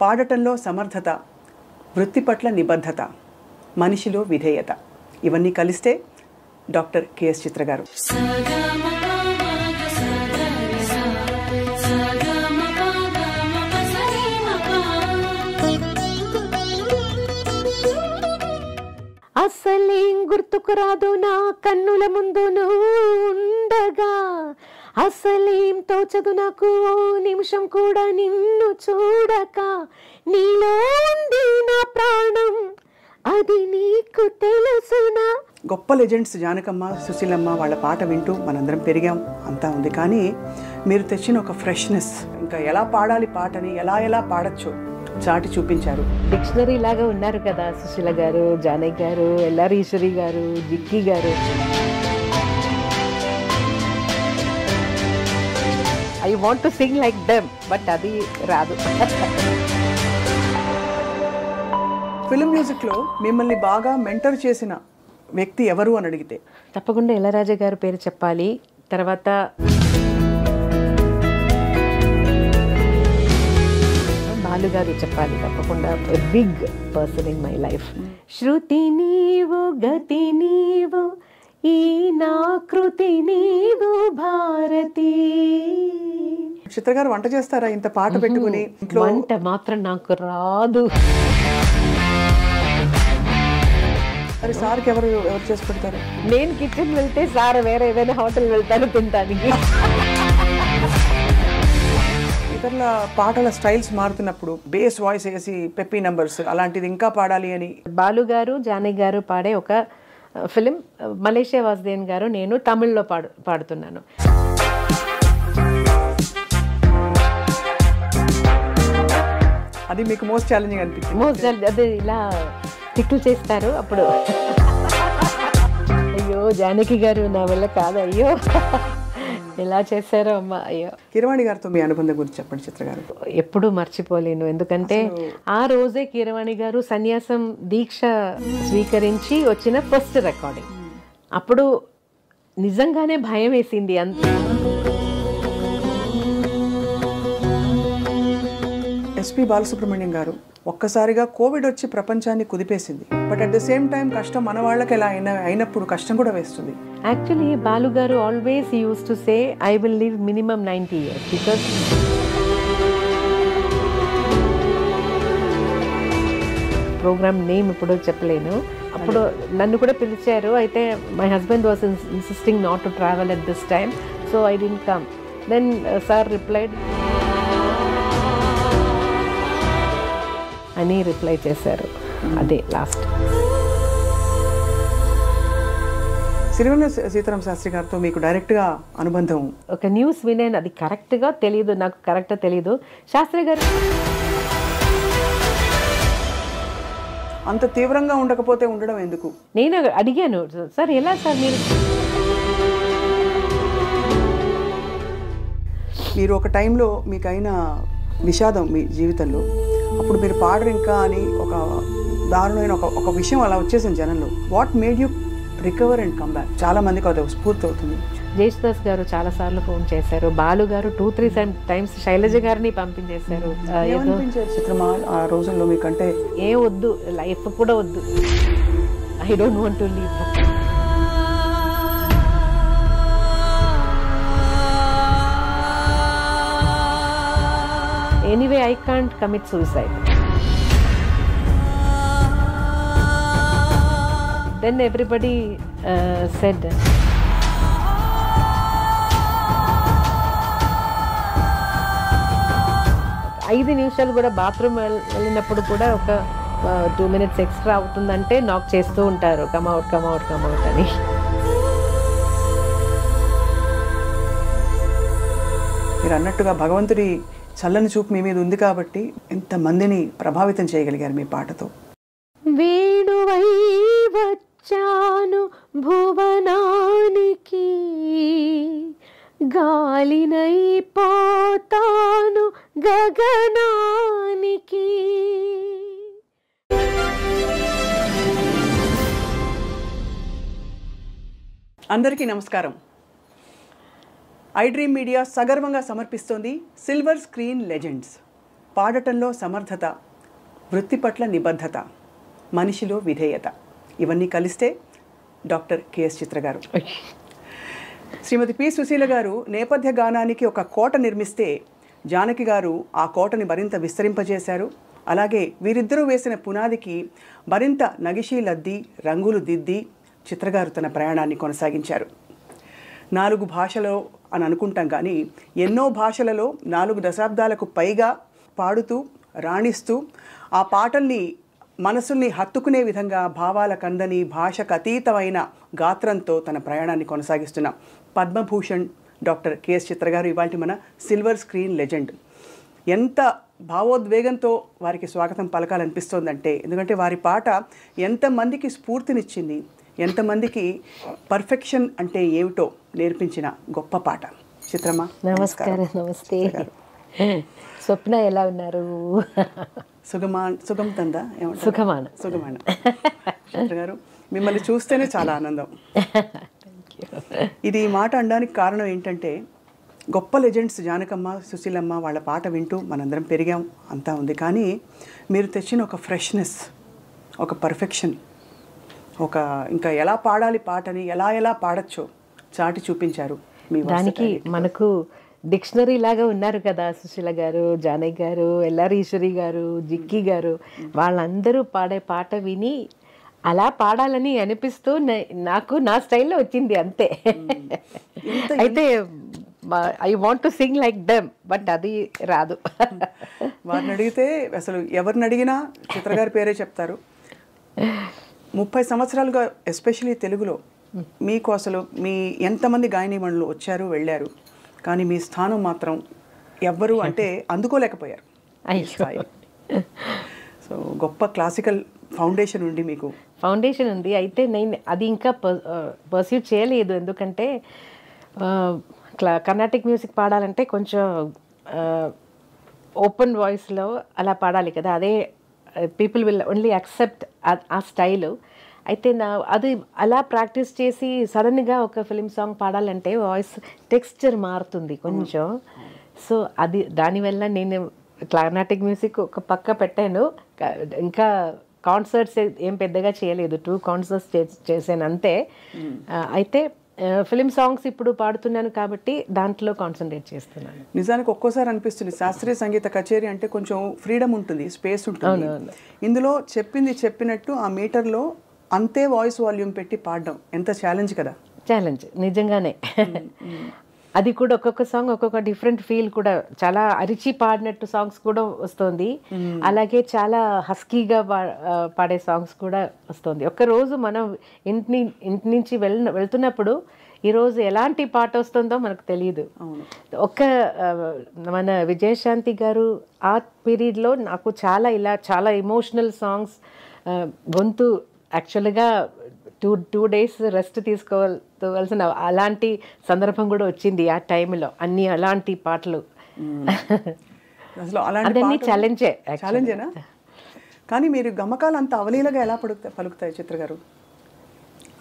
పాడటంలో సమర్థత, వృత్తి పట్ల నిబద్ధత, మనిషిలో విధేయత ఇవన్నీ కలిస్తే డాక్టర్ కెఎస్ చిత్ర గారు. అసలేం గుర్తుకు రాదు నా కన్నుల ముందు నువ్వు ఉండగా, అసలేం తోచదు నాకు ఓ నిమిషం కూడా నిన్ను చూడక, నీలో ఉంది నా ప్రాణం అది నీకు తెలుసునా. గొప్ప లెజెండ్స్ జానకమ్మ, సుశీలమ్మ వాళ్ళ పాట వింటూ మనందరం పెరిగాం, అంతా ఉంది. కానీ మీరు తెచ్చిన ఒక ఫ్రెష్నెస్, ఇంకా ఎలా పాడాలి పాటని, ఎలా పాడచ్చు చాటి చూపించారు. డిక్షనరీ లాగా ఉన్నారు కదా సుశీల గారు, జానకి గారు, ఎల్ఆర్ ఈశ్వరి గారు, జిక్కి గారు. I want to sing like them, but అది రాదు. ఫిల్మ్ మ్యూజిక్లో మిమ్మల్ని బాగా మెంటర్ చేసిన వ్యక్తి ఎవరు అని అడిగితే తప్పకుండా ఇళయరాజా గారు పేరు చెప్పాలి. తర్వాత బాలు గారు చెప్పాలి తప్పకుండా. Big person in my life. శృతి నీవు, గతి నీవు, ఈ నా కృతి నీవు భారతి. చిత్ర గారు వంట చేస్తారా ఇంత పాట పెట్టుకుని? వంట మాత్రం నాకు రాదు. మరి సార్కి ఎవరు చేసి పెడతారు? నేను కిచెన్ వెళ్తే సార్ వేరే ఏదైనా హోటల్ వెళ్తాను తినడానికి. ఇతరుల పాటల స్టైల్స్ మారుతున్నప్పుడు బేస్ వాయిస్ వేసి పెప్పీ నంబర్స్ అలాంటిది ఇంకా పాడాలి అని బాలు గారు, జానకి గారు పాడే ఒక ఫిలిం, మలేషియా వాసుదేవన్ గారు, నేను తమిళ్లో పాడుతున్నాను. అది మీకు మోస్ట్ ఛాలెంజింగ్ అనిపించింది? అదే ఇలా తిక్కులు చేస్తారు అప్పుడు. అయ్యో జానకి గారు నా వల్ల కాదు, అయ్యో ఎలా చేశారో అమ్మ, అయ్యో. కీరవాణి గారితో మీ అనుబంధం గురించి చెప్పండి చిత్ర గారు. ఎప్పుడూ మర్చిపోలేను, ఎందుకంటే ఆ రోజే కీరవాణి గారు సన్యాసం దీక్ష స్వీకరించి వచ్చిన ఫస్ట్ రికార్డింగ్. అప్పుడు నిజంగానే భయం వేసింది. ఎస్పి బాలసుబ్రహ్మణ్యం గారు ఒక్కసారిగా కోవిడ్ వచ్చి ప్రపంచాన్ని కుదిపేసింది. But at the same time కష్టం మన వాళ్ళకి ఎలా అయినప్పుడు కష్టం కూడా వేస్తుంది. యాక్చువల్లీ బాలు గారు always used to say I will live minimum 90 years because programme name ఇప్పుడు చెప్పలేను. అప్పుడు నన్ను కూడా పిలిచారు, అయితే my husband was insisting not to travel at this time, so I didn't come. Then sir replied అని రిప్లై చేశారు. అదే లాస్ట్. సిరివెన్నెల సీతారామ శాస్త్రి గారితో మీకు డైరెక్ట్గా అనుబంధం? ఒక న్యూస్ వినేను, అది కరెక్ట్గా తెలియదు, నాకు కరెక్ట్గా తెలియదు. శాస్త్రి గారు అంత తీవ్రంగా ఉండకపోతే ఉండడం ఎందుకు? నేను అడిగాను, సార్ ఎలా సార్ మీరు ఒక టైంలో మీకైన విషాదం మీ జీవితంలో, అప్పుడు మీరు పాడరు ఇంకా అని ఒక దారుణమైన ఒక విషయం అలా వచ్చేసింది జనంలో. What made you recover and come back? చాలా మందికి అది స్ఫూర్తి అవుతుంది. జేసుదాస్ గారు చాలాసార్లు ఫోన్ చేశారు, బాలు గారు 2-3 టైమ్స్ శైలజ గారిని పంపించేశారు. చిత్రమా ఆ రోజుల్లో మీకంటే ఏ వద్దు, లైఫ్ కూడా వద్దు, I don't want to leave. Anyway, I can't commit suicide. Then everybody said, 5 నిమిషాలు కూడా బాత్రూమ్ వెళ్ళినప్పుడు కూడా ఒక 2 minutes ఎక్స్ట్రా అవుతుందంటే నాక్ చేస్తూ ఉంటారు, కమ్అవుట్ కమ్అవుట్ కమ్అవుట్ అని. మీరు అన్నట్టుగా భగవంతుడి చల్లని చూపు మీ మీద ఉంది కాబట్టి ఎంతమందిని ప్రభావితం చేయగలిగారు మీ పాటతో. వేణువై వచ్చాను భువనానికి, గాలినై పోతాను గగనానికి. అందరికీ నమస్కారం. ఐ డ్రీమ్ మీడియా సగర్వంగా సమర్పిస్తోంది సిల్వర్ స్క్రీన్ లెజెండ్స్. పాడటంలో సమర్థత, వృత్తి పట్ల నిబద్ధత, మనిషిలో విధేయత, ఇవన్నీ కలిస్తే డాక్టర్ కెఎస్ చిత్ర గారు. శ్రీమతి పి సుశీల గారు నేపథ్య గానానికి ఒక కోట నిర్మిస్తే జానకి గారు ఆ కోటని మరింత విస్తరింపజేశారు. అలాగే వీరిద్దరూ వేసిన పునాదికి మరింత నగిషీలద్ది, రంగులు దిద్ది చిత్రగారు తన ప్రయాణాన్ని కొనసాగించారు. 4 భాషలో అని అనుకుంటాం కానీ ఎన్నో భాషలలో 4 దశాబ్దాలకు పైగా పాడుతూ రాణిస్తూ ఆ పాటల్ని మనసుల్ని హత్తుకునే విధంగా భావాల కందని భాషకు అతీతమైన గాత్రంతో తన ప్రయాణాన్ని కొనసాగిస్తున్న పద్మభూషణ్ డాక్టర్ కెఎస్ చిత్ర గారు ఇవాళ మన సిల్వర్ స్క్రీన్ లెజెండ్. ఎంత భావోద్వేగంతో వారికి స్వాగతం పలకాలనిపిస్తోందంటే, ఎందుకంటే వారి పాట ఎంతమందికి స్ఫూర్తినిచ్చింది, ఎంతమందికి పర్ఫెక్షన్ అంటే ఏమిటో నేర్పించిన గొప్ప పాట. చిత్రమా నమస్కారం. నమస్తే స్వప్న, ఎలా ఉన్నారు? సుగం తందా సుఖమాన సుగమాన. చిత్ర గారు మిమ్మల్ని చూస్తేనే చాలా ఆనందం. ఇది ఈ మాట అనడానికి కారణం ఏంటంటే, గొప్ప లెజెండ్స్ జానకమ్మ, సుశీలమ్మ వాళ్ళ పాట వింటూ మనందరం పెరిగాం, అంతా ఉంది. కానీ మీరు తెచ్చిన ఒక ఫ్రెష్నెస్, ఒక పర్ఫెక్షన్, ఒక ఇంకా ఎలా పాడాలి పాటని ఎలా పాడచ్చో చాటి చూపించారు. మీ దానికి మనకు డిక్షనరీ లాగా ఉన్నారు కదా సుశీల గారు, జానకి గారు, ఎల్ఆర్ ఈశ్వరి గారు, జిక్కి గారు. వాళ్ళందరూ పాడే పాట విని అలా పాడాలని అనిపిస్తూ నాకు నా స్టైల్లో వచ్చింది అంతే. అయితే I want to sing like them, but అది రాదు. వారిని అడిగితే అసలు ఎవరిని అడిగినా చిత్రగారి పేరే చెప్తారు. 30 సంవత్సరాలుగా ఎస్పెషలీ తెలుగులో మీకు అసలు మీ ఎంతమంది గాయనీమణులు వచ్చారు వెళ్ళారు, కానీ మీ స్థానం మాత్రం ఎవ్వరు అంటే అందుకోలేకపోయారు. సో గొప్ప క్లాసికల్ ఫౌండేషన్ ఉంది మీకు. ఫౌండేషన్ ఉంది. అయితే నేను అది ఇంకా పర్స్యూ చేయలేదు. ఎందుకంటే కర్ణాటిక్ మ్యూజిక్ పాడాలంటే కొంచెం ఓపెన్ వాయిస్లో అలా పాడాలి కదా, అదే పీపుల్ విల్ ఓన్లీ యాక్సెప్ట్ ఆ స్టైలు. అయితే అది అలా ప్రాక్టీస్ చేసి సడన్గా ఒక ఫిలిం సాంగ్ పాడాలంటే వాయిస్ టెక్స్చర్ మారుతుంది కొంచెం. సో అది దానివల్ల నేను కర్ణాటిక్ మ్యూజిక్ ఒక పక్క పెట్టాను. ఇంకా కాన్సర్ట్స్ ఏం పెద్దగా చేయలేదు, 2 కాన్సర్ట్స్ చేశాను అంతే. అయితే ఫిలిం సాంగ్స్ ఇప్పుడు పాడుతున్నాను కాబట్టి దాంట్లో కాన్సన్ట్రేట్ చేస్తున్నాను. నిజానికి ఒక్కోసారి అనిపిస్తుంది శాస్త్రీయ సంగీత కచేరీ అంటే కొంచెం ఫ్రీడమ్ ఉంటుంది, స్పేస్ ఉంటుంది. ఇందులో చెప్పింది చెప్పినట్టు ఆ మీటర్లో అంతే వాయిస్ వాల్యూమ్ పెట్టి పాడడం ఎంత ఛాలెంజ్ కదా. ఛాలెంజ్ నిజంగానే. అది కూడా ఒక్కొక్క సాంగ్ ఒక్కొక్క డిఫరెంట్ ఫీల్ కూడా, చాలా అరిచి పాడినట్టు సాంగ్స్ కూడా వస్తుంది, అలాగే చాలా హస్కీగా పాడే సాంగ్స్ కూడా వస్తుంది. ఒక్కరోజు మనం ఇంటి నుంచి వెళ్తున్నప్పుడు ఈరోజు ఎలాంటి పాట వస్తుందో మనకు తెలియదు. మన విజయశాంతి గారు ఆ పీరియడ్లో నాకు చాలా ఎమోషనల్ సాంగ్స్, గొంతు యాక్చువల్గా 2 days రెస్ట్ తీసుకోవాల్సిన అలాంటి సందర్భం కూడా వచ్చింది ఆ టైంలో. అన్ని అలాంటి పాటలు అదన్నీ ఛాలెంజేనా? కానీ మీరు గమకాలు అంత అవలీలగా ఎలా పలుకుతాయి చిత్ర గారు?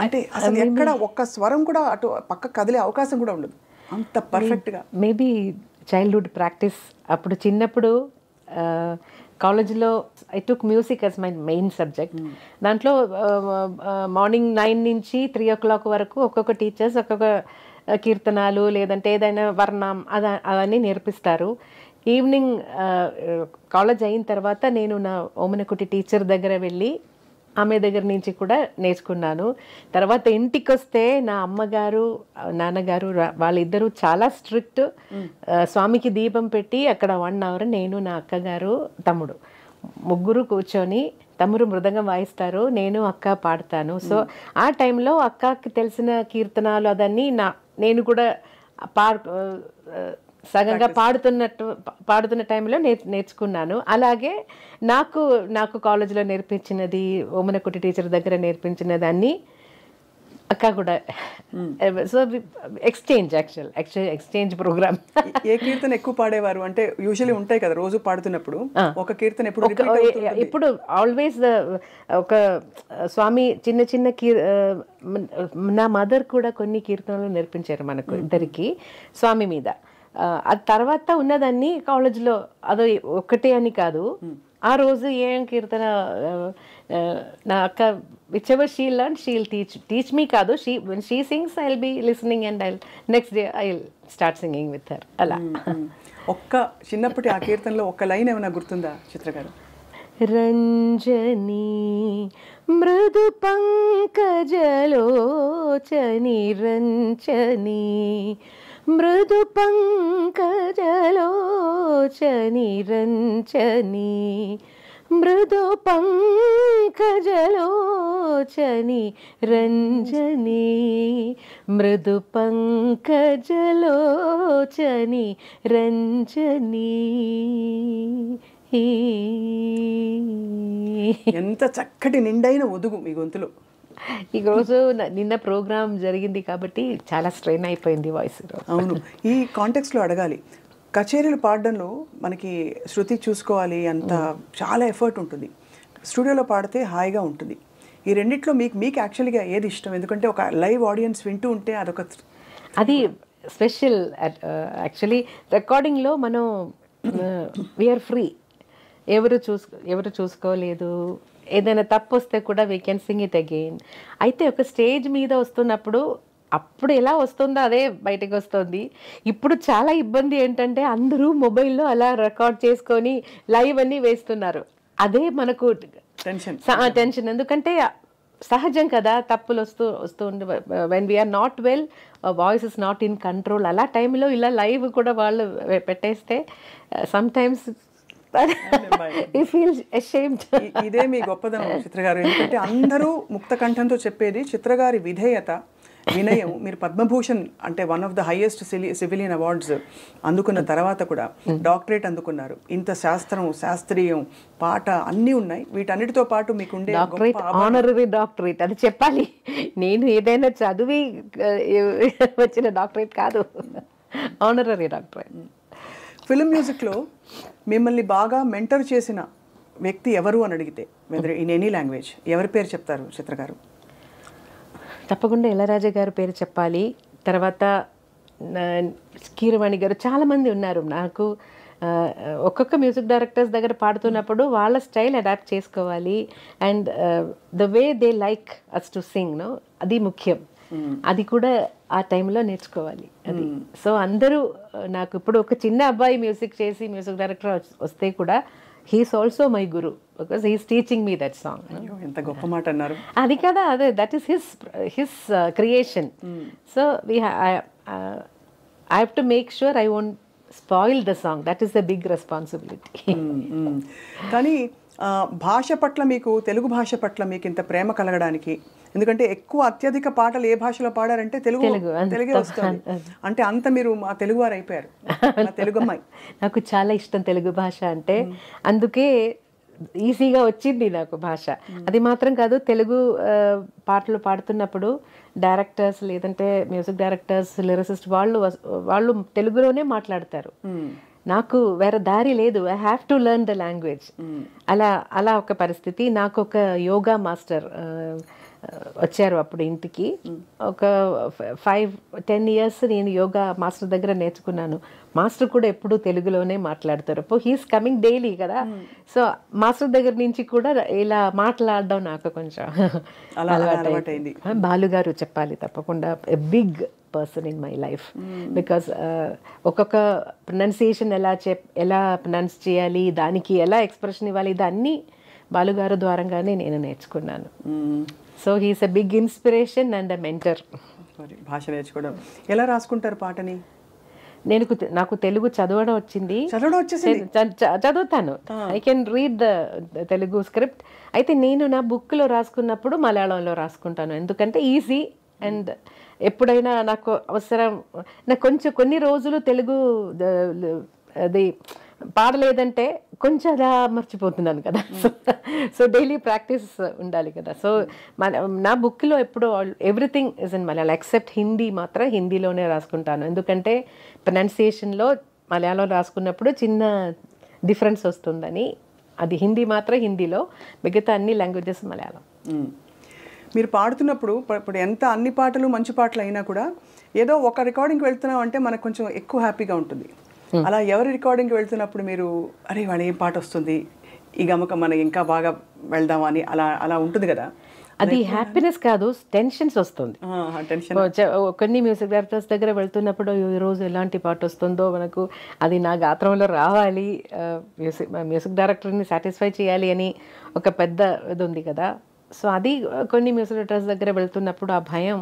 అంటే అసలు ఎక్కడ ఒక్క స్వరం కూడా అటు పక్క కదిలే అవకాశం కూడా ఉండదు, అంత పర్ఫెక్ట్గా. Maybe childhood practice. అప్పుడు చిన్నప్పుడు కాలేజ్లో I took music as my main subject. దాంట్లో మార్నింగ్ 9 నుంచి 3 o'clock వరకు ఒక్కొక్క టీచర్స్ ఒక్కొక్క కీర్తనాలు లేదంటే ఏదైనా వర్ణం అవన్నీ నేర్పిస్తారు. ఈవినింగ్ కాలేజ్ అయిన తర్వాత నేను నా ఓమనకుటి టీచర్ దగ్గర వెళ్ళి ఆమె దగ్గర నుంచి కూడా నేర్చుకున్నాను. తర్వాత ఇంటికి వస్తే నా అమ్మగారు నాన్నగారు వాళ్ళిద్దరూ చాలా స్ట్రిక్ట్. స్వామికి దీపం పెట్టి అక్కడ 1 hour నేను నా అక్కగారు తమ్ముడు ముగ్గురు కూర్చొని, తమ్ముడు మృదంగం వాయిస్తారు, నేను అక్క పాడతాను. సో ఆ టైంలో అక్కకి తెలిసిన కీర్తనాలు అదన్నీ నేను కూడా సగంగా పాడుతున్న టైంలో నేర్చుకున్నాను. అలాగే నాకు కాలేజీలో నేర్పించినది, ఓమనకుటి టీచర్ దగ్గర నేర్పించినది అన్నీ అక్క కూడా. So exchange programme. ఏ కీర్తన ఎక్కువ పాడేవారు అంటే యూజువల్లీ ఉంటాయి కదా రోజు పాడుతున్నప్పుడు ఒక కీర్తన ఇప్పుడు ఆల్వేస్ ఒక స్వామి చిన్న నా మదర్ కూడా కొన్ని కీర్తనలు నేర్పించారు మనకు ఇద్దరికి స్వామి మీద. అది తర్వాత ఉన్నదాన్ని కాలేజ్లో అదో ఒక్కటే అని కాదు. ఆ రోజు ఏం కీర్తన నా అక్క whichever she learn she will teach me కాదు, she sings I will be listening and I next day I will start singing with her. అలా ఒక్క చిన్నప్పటి ఆ కీర్తనలో ఒక్క లైన్ ఏమైనా గుర్తుందా చిత్ర గారు? రంజని మృదు పంకజలోచని రంజని మృదు పంకజలోచని రంజని మృదు పంకజలోచని రంజని మృదు పంకజలోచని రంజని. ఎంత చక్కటి నిండైన ఒదుగు మీ గొంతులో. ఈరోజు నిన్న ప్రోగ్రామ్ జరిగింది కాబట్టి చాలా స్ట్రెయిన్ అయిపోయింది వాయిస్. అవును, ఈ కాంటెక్స్లో అడగాలి, కచేరీలు పాడడంలో మనకి శృతి చూసుకోవాలి, అంత చాలా ఎఫర్ట్ ఉంటుంది. స్టూడియోలో పాడితే హాయిగా ఉంటుంది. ఈ రెండిట్లో మీకు యాక్చువల్గా ఏది ఇష్టం? ఎందుకంటే ఒక లైవ్ ఆడియన్స్ వింటూ ఉంటే అదొక అది స్పెషల్. యాక్చువల్లీ రికార్డింగ్లో మనం వీఆర్ ఫ్రీ, ఎవరు చూసుకోలేదు. ఏదైనా తప్పు వస్తే కూడా we can sing it again. అయితే ఒక స్టేజ్ మీద వస్తున్నప్పుడు అప్పుడు ఎలా వస్తుందో అదే బయటకు వస్తుంది. ఇప్పుడు చాలా ఇబ్బంది ఏంటంటే అందరూ మొబైల్లో అలా రికార్డ్ చేసుకొని లైవ్ అన్నీ వేస్తున్నారు. అదే మనకు టెన్షన్. ఎందుకంటే సహజం కదా, తప్పులు వస్తూ ఉండే. When we're not well, voice is not in control. అలా టైంలో ఇలా లైవ్ కూడా వాళ్ళు పెట్టేస్తే సమ్ టైమ్స్ ఇదే మీ గొప్పదనం చిత్ర గారు. ఎందుకంటే అందరూ ముక్త కంఠంతో చెప్పేది చిత్ర గారి విధేయత, వినయం. మీరు పద్మభూషణ్ అంటే one of the highest civilian awards అందుకున్న తర్వాత కూడా డాక్టరేట్ అందుకున్నారు. ఇంత శాస్త్రీయం పాట అన్నీ ఉన్నాయి. వీటన్నిటితో పాటు మీకు ఉండే ఆనరరీ డాక్టరేట్ అది చెప్పాలి. నేను ఏదైనా చదివి వచ్చిన డాక్టరేట్ కాదు, ఆనరరీ డాక్టరేట్. ఫిల్మ్ మ్యూజిక్లో మిమ్మల్ని బాగా మెంటర్ చేసిన వ్యక్తి ఎవరు అని అడిగితే, వెదర్ ఇన్ ఎనీ లాంగ్వేజ్, ఎవరి పేరు చెప్తారు చిత్ర గారు? తప్పకుండా ఇళయరాజా గారి పేరు చెప్పాలి. తర్వాత కీరవాణి గారు, చాలామంది ఉన్నారు. నాకు ఒక్కొక్క మ్యూజిక్ డైరెక్టర్స్ దగ్గర పాడుతున్నప్పుడు వాళ్ళ స్టైల్ అడాప్ట్ చేసుకోవాలి. And the way they like us to sing no, అది ముఖ్యం. అది కూడా ఆ టైంలో నేర్చుకోవాలి. అది సో అందరూ నాకు ఇప్పుడు ఒక చిన్న అబ్బాయి మ్యూజిక్ చేసి మ్యూజిక్ డైరెక్టర్ వస్తే కూడా he's also my guru, because he's teaching me that song. ఎంత గొప్ప మాట అన్నారు. అది కదా, అదే that is his creation. So I have to make sure I won't spoil the song. That is the big responsibility. కానీ భాష పట్ల మీకు, తెలుగు భాష పట్ల మీకు ఇంత ప్రేమ కలగడానికి, ఎందుకంటే ఎక్కువ అత్యధిక పాటలు ఏ భాషలో పాడారంటే తెలుగే వస్తుంది. అంటే అంత మీరు మా తెలుగు వారు అయిపోయారు, తెలుగు అమ్మాయి. నాకు చాలా ఇష్టం తెలుగు భాష అంటే, అందుకే ఈజీగా వచ్చింది నాకు భాష. అది మాత్రం కాదు, తెలుగు పాటలు పాడుతున్నప్పుడు డైరెక్టర్స్ లేదంటే మ్యూజిక్ డైరెక్టర్స్, లిరిసిస్ట్ వాళ్ళు తెలుగులోనే మాట్లాడతారు. నాకు వేరే దారి లేదు, I have to learn the language. అలా ఒక పరిస్థితి. నాకు ఒక యోగా మాస్టర్ వచ్చారు అప్పుడు ఇంటికి. ఒక 5-10 years నేను యోగా మాస్టర్ దగ్గర నేర్చుకున్నాను. మాస్టర్ కూడా ఎప్పుడు తెలుగులోనే మాట్లాడతారు. హీస్ కమింగ్ డైలీ కదా, సో మాస్టర్ దగ్గర నుంచి కూడా ఇలా మాట్లాడడం నాకు కొంచెం అలవాటైంది. బాలుగారు చెప్పాలి తప్పకుండా, big person in my life. Because ఒక్కొక్క ప్రొనౌన్సియేషన్ ఎలా ప్రొనౌన్స్ చేయాలి, దానికి ఎలా ఎక్స్ప్రెషన్ ఇవ్వాలి, ఇదన్నీ బాలుగారు ద్వారంగానే నేను నేర్చుకున్నాను. So he's a big inspiration and a mentor. భాష నేర్చుకోవడం ఎలా రాసుకుంటారు పాటని? నాకు తెలుగు చదవడం వచ్చింది, చదువుతాను. I can read the Telugu script. అయితే నేను నా బుక్లో రాసుకున్నప్పుడు మలయాళంలో రాసుకుంటాను, ఎందుకంటే ఈజీ. అండ్ ఎప్పుడైనా నాకు అవసరం, నాకు కొన్ని రోజులు తెలుగు అది పాడలేదంటే కొంచెం అలా మర్చిపోతున్నాను కదా. సో డైలీ ప్రాక్టీస్ ఉండాలి కదా. సో నా బుక్లో ఎప్పుడు everything is in Malayalam except Hindi. మాత్రం హిందీలోనే రాసుకుంటాను, ఎందుకంటే ప్రొనౌన్సియేషన్లో మలయాళం రాసుకున్నప్పుడు చిన్న డిఫరెన్స్ వస్తుందని. అది హిందీ మాత్రం హిందీలో, మిగతా అన్ని లాంగ్వేజెస్ మలయాళం. మీరు పాడుతున్నప్పుడు ఇప్పుడు ఎంత అన్ని పాటలు మంచి పాటలు అయినా కూడా ఏదో ఒక రికార్డింగ్కి వెళ్తున్నాం అంటే మనకు కొంచెం ఎక్కువ హ్యాపీగా ఉంటుంది. అలా ఎవరి రికార్డింగ్కి వెళ్తున్నప్పుడు మీరు అరే వాళ్ళు ఏం పాట వస్తుంది, ఈ గమకం మనకి ఇంకా బాగా వెళ్దామా అని అలా అలా ఉంటుంది కదా? అది హ్యాపీనెస్ కాదు, టెన్షన్స్ వస్తుంది. టెన్షన్. కొన్ని మ్యూజిక్ డైరెక్టర్స్ దగ్గర వెళ్తున్నప్పుడు ఈరోజు ఎలాంటి పాట వస్తుందో మనకు అది నా గాత్రంలో రావాలి, మ్యూజిక్ డైరెక్టర్ని సాటిస్ఫై చేయాలి అని ఒక పెద్ద ఇది ఉంది కదా. సో అది కొన్ని మ్యూజిక్ డైరెక్టర్స్ దగ్గర వెళ్తున్నప్పుడు ఆ భయం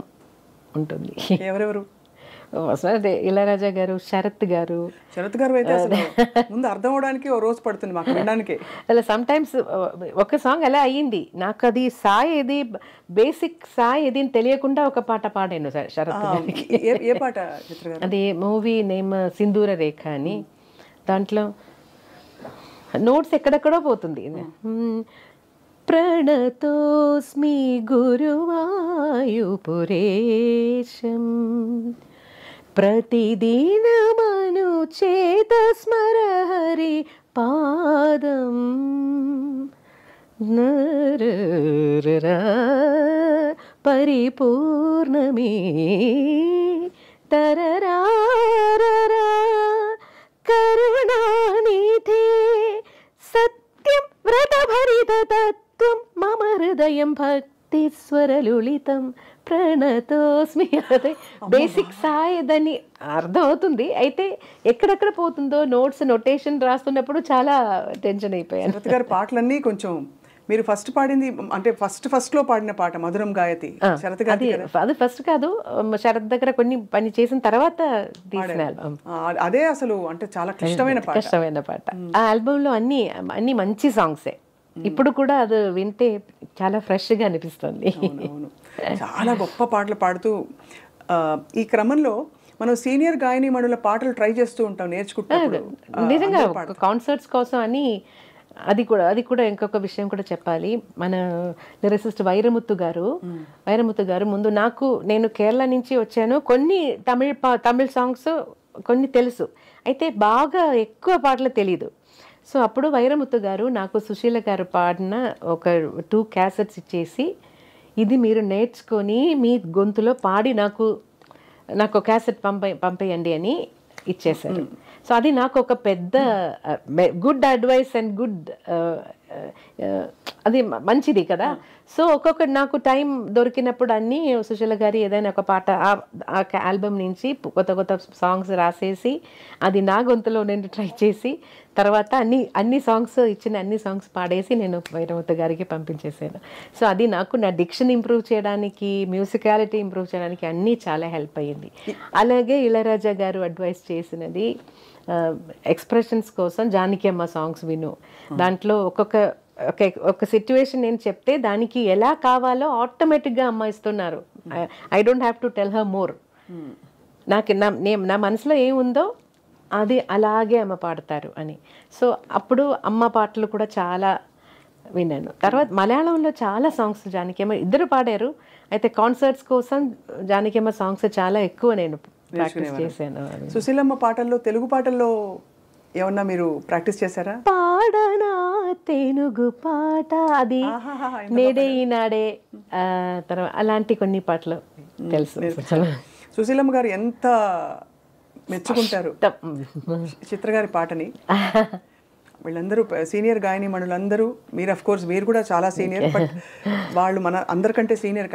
ఉంటుంది. ఎవరెవరు? అదే ఇళయరాజా గారు, శరత్ గారు. శరత్ గారు అయితే అసలు ముందు అర్థం అవడానికి ఓ రోజు పడుతుంది మాకు వినడానికి. అలా సమ్ టైమ్స్ ఒక సాంగ్ అలా అయ్యింది, నాకు అది సాయి ఏది బేసిక్ సాయి ఏది అని తెలియకుండా ఒక పాట పాడాను శరత్ గారికి. ఏ పాట చిత్ర గారు? అది మూవీ నేమ్ సింధూర రేఖ అని. దాంట్లో నోట్స్ ఎక్కడెక్కడో పోతుంది. ప్రణతోస్మి గురువాయుపురేశం ప్రతిదినమను చేత స్మర హరి పాదం పరిపూర్ణమే తరరారరా కరుణానిధే సత్యం వ్రతభరిత తత్వం మమ హృదయం భక్తి స్వరలులితం ప్రణతోస్మి. అదే బేసిక్ సాయి దాన్ని అర్థం అవుతుంది, అయితే ఎక్కడెక్కడ పోతుందో నోట్స్ నొటేషన్ రాస్తున్నప్పుడు చాలా టెన్షన్ అయిపోయాను. శరత్ గారి పాటలన్నీ కొంచెం మీరు ఫస్ట్ పాడింది అంటే ఫస్ట్ లో పాడిన పాట మధురం గాయతి శరత్ గారి. అది ఫస్ట్ కాదు, శరత్ దగ్గర కొన్ని పని చేసిన తర్వాత తీసిన ఆల్బమ్ అదే. అసలు అంటే చాలా క్లిష్టమైన పాట. ఆ ఆల్బమ్ లో అన్ని మంచి సాంగ్సే. ఇప్పుడు కూడా అది వింటే చాలా ఫ్రెష్ గా అనిపిస్తుంది. చాలా గొప్ప పాటలు పాడుతూ ఈ క్రమంలో మనం సీనియర్ గాయని మణుల పాటలు ట్రై చేస్తూ ఉంటాం నేర్చుకుంటున్నప్పుడు. నిజంగా కాన్సర్ట్స్ కోసం అని అది కూడా ఇంకొక విషయం కూడా చెప్పాలి. మన లిరిసిస్ట్ వైరముత్తు గారు ముందు నేను కేరళ నుంచి వచ్చాను, కొన్ని తమిళ సాంగ్స్ కొన్ని తెలుసు, అయితే బాగా ఎక్కువ పాటలు తెలీదు. సో అప్పుడు వైరముత్తు గారు నాకు సుశీల గారు పాడిన ఒక 2 క్యాసెట్స్ ఇచ్చేసి, ఇది మీరు నేర్చుకొని మీ గొంతులో పాడి నాకు క్యాసెట్ పంపేయండి అని ఇచ్చేశారు. సో అది నాకు ఒక పెద్ద గుడ్ అడ్వైస్ అండ్ గుడ్ అది మంచిది కదా. సో ఒక్కొక్కటి నాకు టైం దొరికినప్పుడు అన్నీ సుశీల గారి ఏదైనా ఒక పాట ఆ ఆల్బమ్ నుంచి కొత్త సాంగ్స్ రాసేసి అది నా గొంతులో నేను ట్రై చేసి తర్వాత అన్ని సాంగ్స్ పాడేసి నేను వైరముత్తు గారికి పంపించేసాను. సో అది నాకు నా డిక్షన్ ఇంప్రూవ్ చేయడానికి, మ్యూజికాలిటీ ఇంప్రూవ్ చేయడానికి అన్నీ చాలా హెల్ప్ అయ్యింది. అలాగే ఇళయరాజా గారు అడ్వైస్ చేసినది ఎక్స్ప్రెషన్స్ కోసం జానకి అమ్మ సాంగ్స్ విను, దాంట్లో ఒక సిచ్యువేషన్ నేను చెప్తే దానికి ఎలా కావాలో ఆటోమేటిక్గా అమ్మ ఇస్తున్నారు. I don't have to tell her more. నాకు నా మనసులో ఏముందో అది అలాగే అమ్మ పాడతారు అని. సో అప్పుడు అమ్మ పాటలు కూడా చాలా విన్నాను. తర్వాత మలయాళంలో చాలా సాంగ్స్ జానకి అమ్మ ఇద్దరు పాడారు, అయితే కాన్సర్ట్స్ కోసం జానకి అమ్మ సాంగ్స్ చాలా ఎక్కువ నేను ప్రాక్టీస్ చేశాను. సుశీలమ్మ పాటల్లో తెలుగు పాటల్లో ఏమన్నా మీరు ప్రాక్టీస్ చేశారా? పాడనా తెలుగు పాట, అది నేడే ఈనాడే, తర్వాత అలాంటి కొన్ని పాటలు తెలుసు. సుశీలమ్మ గారు ఎంత మెచ్చుకుంటారు చిత్రగారి పాటని. వీళ్ళందరూ సీనియర్ గాయని మణులందరూ, మీరు అఫ్ కోర్స్ మీరు కూడా చాలా సీనియర్, బట్ వాళ్ళు మన అందరికంటే సీనియర్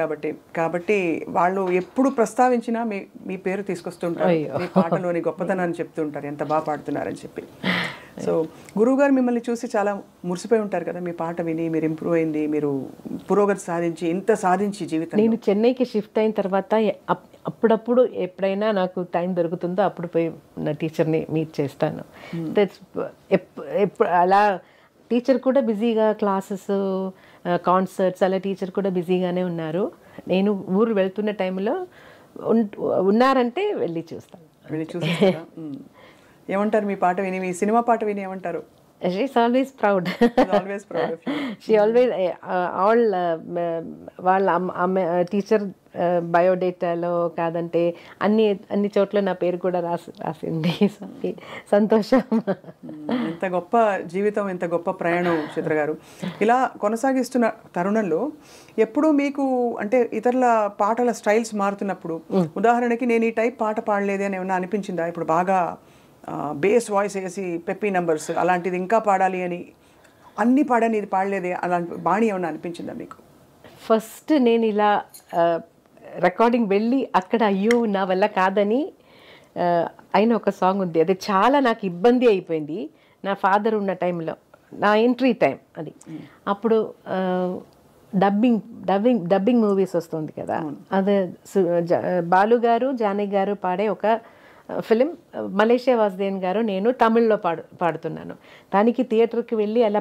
కాబట్టి వాళ్ళు ఎప్పుడు ప్రస్తావించినా మీ పేరు తీసుకొస్తుంటారు, మీ పాటలోని గొప్పతనాన్ని చెప్తుంటారు, ఎంత బాగా పాడుతున్నారని చెప్పి. సో గురువుగారు మిమ్మల్ని చూసి చాలా మురిసిపోయి ఉంటారు కదా, మీ పాట విని మీరు ఇంప్రూవ్ అయింది, మీరు పురోగతి సాధించి జీవితం. నేను చెన్నైకి షిఫ్ట్ అయిన తర్వాత అప్పుడప్పుడు ఎప్పుడైనా నాకు టైం దొరుకుతుందో అప్పుడు పోయి నా టీచర్ని మీట్ చేస్తాను. అలా టీచర్ కూడా బిజీగా క్లాసెస్, కాన్సర్ట్స్ అలా టీచర్ కూడా బిజీగానే ఉన్నారు. నేను ఊరు వెళ్తున్న టైంలో ఉన్నారంటే వెళ్ళి చూస్తాను. ఏమంటారు మీ పాట విని, మీ సినిమా పాట విని ఏమంటారు? She's always proud. Always proud of you. She always all వాళ్ళ టీచర్ బయోడేటాలో కాదంటే అన్ని చోట్ల నా పేరు కూడా రాసింది. సంతోషం. ఎంత గొప్ప జీవితం, ఎంత గొప్ప ప్రయాణం చిత్ర గారు. ఇలా కొనసాగిస్తున్న తరుణంలో ఎప్పుడూ మీకు అంటే ఇతరుల పాటల స్టైల్స్ మారుతున్నప్పుడు, ఉదాహరణకి నేను ఈ టైప్ పాట పాడలేదే అని ఏమన్నా అనిపించిందా? ఇప్పుడు బాగా బేస్ వాయిస్ వేసి పెప్పీ నంబర్స్ అలాంటిది ఇంకా పాడాలి అని అన్నీ పాడని ఇది పాడలేదే అలాంటి బాణి ఏమన్నా అనిపించిందా మీకు? ఫస్ట్ నేను ఇలా రికార్డింగ్ వెళ్ళి అక్కడ అయ్యో నా వల్ల కాదని అయిన ఒక సాంగ్ ఉంది. అది చాలా నాకు ఇబ్బంది అయిపోయింది. నా ఫాదర్ ఉన్న టైంలో, నా ఎంట్రీ టైం అది. అప్పుడు డబ్బింగ్ మూవీస్ వస్తుంది కదా, అది బాలు గారు జానకి గారు పాడే ఒక ఫిలిం, మలేషియా వాసుదేవన్ గారు నేను తమిళ్లో పాడుతున్నాను. దానికి థియేటర్కి వెళ్ళి అలా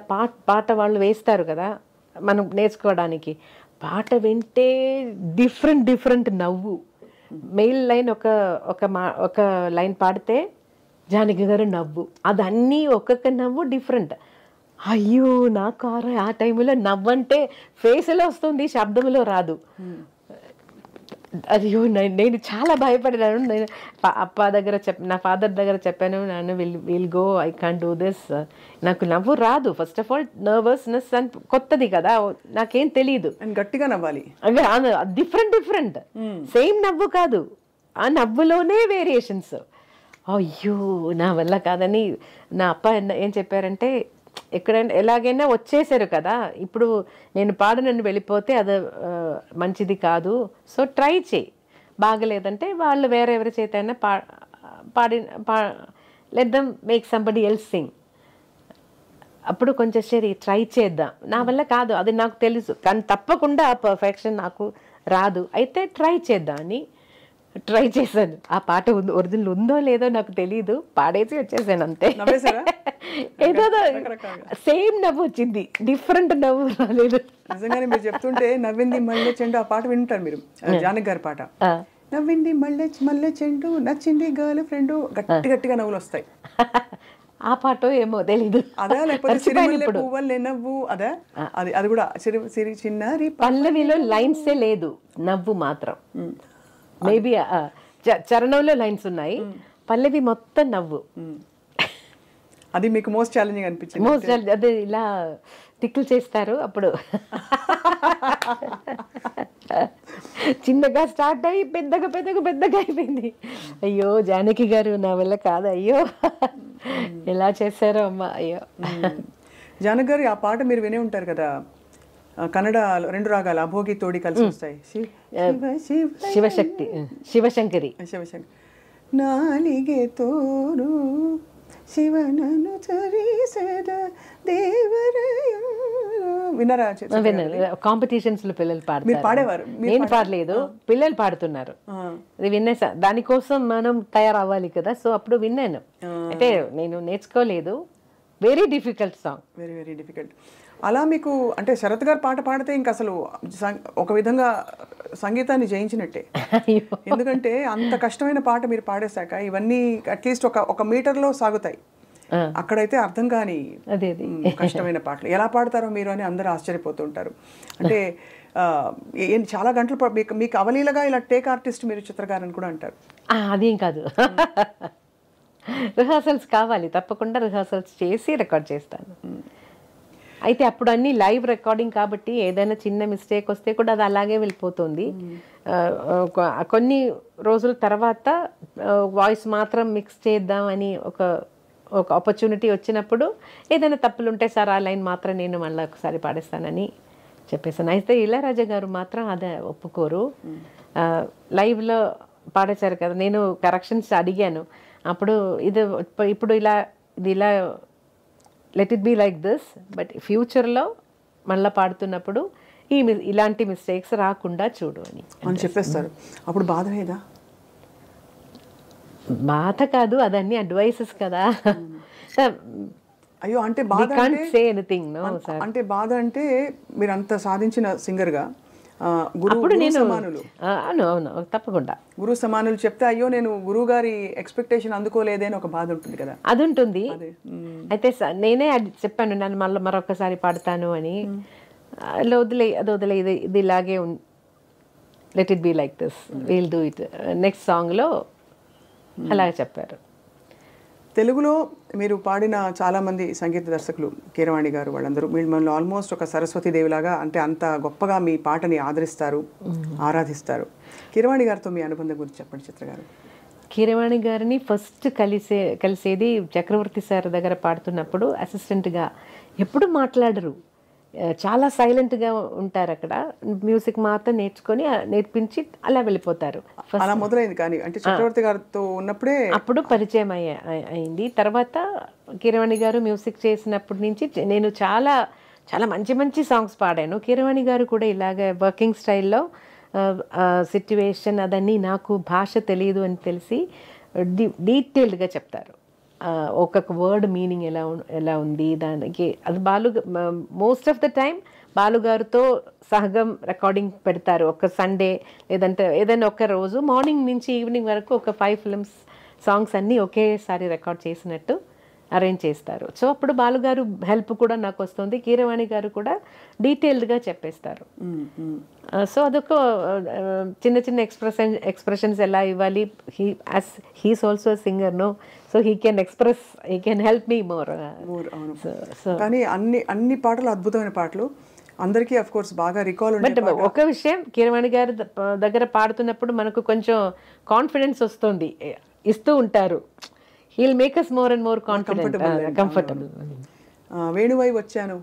పాట వాళ్ళు వేస్తారు కదా మనం నేర్చుకోవడానికి. పాట వింటే డిఫరెంట్ నవ్వు. మెయిల్ లైన్ ఒక లైన్ పాడితే జానకి గారు నవ్వు, అదన్నీ ఒక్కొక్క నవ్వు డిఫరెంట్. అయ్యో నాకు ఆ టైంలో నవ్వంటే ఫేస్లో వస్తుంది, శబ్దంలో రాదు. అయ్యో నేను చాలా భయపడినాను. నేను అప్ప దగ్గర నా ఫాదర్ దగ్గర చెప్పాను, నన్ను will go, I can't do this. నాకు నవ్వు రాదు. ఫస్ట్ ఆఫ్ ఆల్ నర్వస్నెస్ అని కొత్తది కదా, నాకేం తెలియదు. గట్టిగా నవ్వాలి, డిఫరెంట్ సేమ్ నవ్వు కాదు, ఆ నవ్వులోనే వేరియేషన్స్. అయ్యో నా వల్ల కాదని నా అప్ప ఏం చెప్పారంటే, ఎక్కడైనా ఎలాగైనా వచ్చేసారు కదా, ఇప్పుడు నేను పాడనని వెళ్ళిపోతే అది మంచిది కాదు, సో ట్రై చేయి, బాగలేదంటే వాళ్ళు వేరే ఎవరి చేత అయినా let them make somebody else Singh. అప్పుడు కొంచెం సరే ట్రై చేద్దాం, నా వల్ల కాదు అది నాకు తెలుసు, కానీ తప్పకుండా ఆ పర్ఫెక్షన్ నాకు రాదు, అయితే ట్రై చేద్దాం అని ట్రై చేశాను. ఆ పాట ఒరిజినల్ ఉందో లేదో నాకు తెలియదు, పాడేసి వచ్చేసాను అంతే. ఏదో సేమ్ నవ్వు వచ్చింది, డిఫరెంట్ నవ్వు రాలేదు. నిజంగానే మీరు చెప్తుంటే నవ్వింది మల్లె చెండు ఆ పాట వింటారు మీరు, జానకి గారి పాట. నవ్వింది మల్లె చెండు, నచ్చింది గర్ల్ ఫ్రెండ్, గట్టిగా నవ్వులు వస్తాయి. ఆ పాట ఏమో తెలీదు. అదా లేకపోతే సిరిమల్లె పువ్వులే నవ్వు, అదా? అది కూడా సిరి చిన్నారి. పల్లవిలో లైన్సే లేదు, నవ్వు మాత్రం. మేబీ చరణంలో లైన్స్ ఉన్నాయి, పల్లవి మొత్తం నవ్వు. అది మీకు మోస్ట్ ఛాలెంజింగ్ అనిపించింది? మోస్ట్ అదే ఇలా టిక్కులు చేస్తారు అప్పుడు. చిన్నగా స్టార్ట్ అయ్యి పెద్దగా అయిపోయింది. అయ్యో జానకి గారు నా వల్ల కాదు, అయ్యో ఎలా చేశారో అమ్మ, అయ్యో. జానకి గారు ఆ పాట మీరు వినే ఉంటారు కదా, కన్నడ 2 రాగాలు అభోగి తోడి కలిసి వస్తాయి, శివశంకరి. నాలిగే తోరు శివనను చరిసద దేవరయం. విన్నారా? కాంపిటీషన్స్ లో పిల్లలు పాడతారు. పాడేవారు? నేను పాడలేదు, పిల్లలు పాడుతున్నారు. అది విన్నా, దానికోసం మనం తయారవ్వాలి కదా, సో అప్పుడు విన్నాను. అంటే నేను నేర్చుకోలేదు. Very difficult song, very difficult. అలా మీకు అంటే శరత్ గారు పాట పాడితే ఇంకా అసలు ఒక విధంగా సంగీతాన్ని జయించినట్టే. ఎందుకంటే అంత కష్టమైన పాట మీరు పాడేశాక ఇవన్నీ అట్లీస్ట్ ఒక మీటర్లో సాగుతాయి. అక్కడైతే అర్థం కాని కష్టమైన పాటలు ఎలా పాడతారో మీరు అని అందరూ ఆశ్చర్యపోతుంటారు. అంటే చాలా గంటలు మీకు అవలీలగా ఇలా టేక్ ఆర్టిస్ట్ మీరు చిత్రకారని కూడా అంటారు. అదేం కాదు, రిహార్సల్స్ కావాలి, తప్పకుండా రిహార్సల్స్ చేసి రికార్డ్ చేస్తాను. అయితే అప్పుడు అన్ని లైవ్ రికార్డింగ్ కాబట్టి ఏదైనా చిన్న మిస్టేక్ వస్తే కూడా అది అలాగే వెళ్ళిపోతుంది. కొన్ని రోజుల తర్వాత వాయిస్ మాత్రం మిక్స్ చేద్దామని ఒక ఆపర్చునిటీ వచ్చినప్పుడు ఏదైనా తప్పులు ఉంటే సార్ ఆ లైన్ మాత్రం నేను మళ్ళీ ఒకసారి పాడేస్తానని చెప్పేసాను. అయితే ఇళయరాజా గారు మాత్రం అదే ఒప్పుకోరు. లైవ్లో పాడేశారు కదా, నేను కరెక్షన్స్ అడిగాను. అప్పుడు ఇప్పుడు ఇలా let it be like this, but ఫ్యూచర్లో మళ్ళీ పాడుతున్నప్పుడు ఇలాంటి మిస్టేక్స్ రాకుండా చూడు అని చెప్పేస్తారు. అప్పుడు బాధ లేదా? బాధ కాదు, అదన్నీ అడ్వైసెస్ కదా. అయ్యో అంటే బాధ సే ఎనీథింగ్ నో సార్. అంటే బాధ అంటే మీరు అంత సాధించిన సింగర్గా గురు సమానులు. అవును అవును తప్పకుండా గురు సమానులు చెప్తే అయ్యో నేను గురువు గారి ఎక్స్పెక్టేషన్ అందుకోలేదే అని ఒక బాధ ఉంటుంది కదా. అది ఉంటుంది. అయితే నేనే అది చెప్పాను, నన్ను మళ్ళీ మరొకసారి పాడతాను అని. వదిలే ఇది ఇలాగే let it be like this, will do it next సాంగ్లో అలాగే చెప్పారు. తెలుగులో మీరు పాడిన చాలామంది సంగీత దర్శకులు, కీరవాణి గారు, వాళ్ళందరూ మిమ్మల్ని ఆల్మోస్ట్ ఒక సరస్వతీదేవిలాగా, అంటే అంత గొప్పగా మీ పాటని ఆదరిస్తారు, ఆరాధిస్తారు. కీరవాణి గారితో మీ అనుబంధం గురించి చెప్పండి చిత్ర గారు. కీరవాణి గారిని ఫస్ట్ కలిసేది చక్రవర్తి సార్ దగ్గర పాడుతున్నప్పుడు. అసిస్టెంట్గా ఎప్పుడు మాట్లాడరు, చాలా సైలెంట్గా ఉంటారు. అక్కడ మ్యూజిక్ మాత్రం నేర్పించి అలా వెళ్ళిపోతారు. అలా మొదలైంది. కానీ అంటే చక్రవర్తి గారితో ఉన్నప్పుడే అప్పుడు పరిచయం అయింది. తర్వాత కీరవాణి గారు మ్యూజిక్ చేసినప్పటి నుంచి నేను చాలా చాలా మంచి మంచి సాంగ్స్ పాడాను. కీరవాణి గారు కూడా ఇలాగ వర్కింగ్ స్టైల్లో సిట్యువేషన్ అదన్నీ, నాకు భాష తెలియదు అని తెలిసి డీటెయిల్డ్గా చెప్తారు. ఒక్కొక్క వర్డ్ మీనింగ్ ఎలా ఉంది దానికి. అది మోస్ట్ ఆఫ్ ద టైం బాలుగారితో సహగం రికార్డింగ్ పెడతారు. ఒక సండే లేదంటే ఏదైనా ఒక రోజు మార్నింగ్ నుంచి ఈవినింగ్ వరకు ఒక 5 ఫిల్మ్స్ సాంగ్స్ అన్నీ ఒకేసారి రికార్డ్ చేసినట్టు అరేంజ్ చేస్తారు. సో అప్పుడు బాలుగారు హెల్ప్ కూడా నాకు వస్తుంది, కీరవాణి గారు కూడా డీటెయిల్డ్గా చెప్పేస్తారు. సో అదొక చిన్న చిన్న ఎక్స్ప్రెషన్స్ ఎలా ఇవ్వాలి. He's also singer no, so he can express, he can help me more. కానీ అన్ని పాటలు అద్భుతమైన పాటలు, అందరికీ అఫ్ కోర్స్ బాగా రికాల్. బట్ ఒక విషయం, కీరవాణి గారి దగ్గర పాడుతున్నప్పుడు మనకు కొంచెం కాన్ఫిడెన్స్ వస్తుంది, ఇస్తూ ఉంటారు. He'll make us more and more comfortable. వేణువై వచ్చాను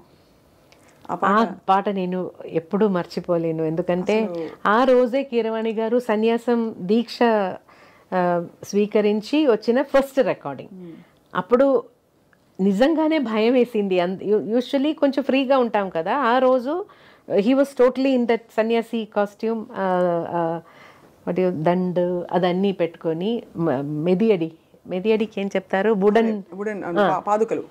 ఆ పాట నేను ఎప్పుడూ మర్చిపోలేను. ఎందుకంటే ఆ రోజే కీరవాణి గారు సన్యాసం దీక్ష స్వీకరించి వచ్చిన ఫస్ట్ రికార్డింగ్. అప్పుడు నిజంగానే భయం వేసింది. యూజువలీ కొంచెం ఫ్రీగా ఉంటాం కదా, ఆ రోజు he was totally in that సన్యాసి కాస్ట్యూమ్, దండ్ అదన్నీ పెట్టుకొని మెదియడికి ఏం చెప్తారు,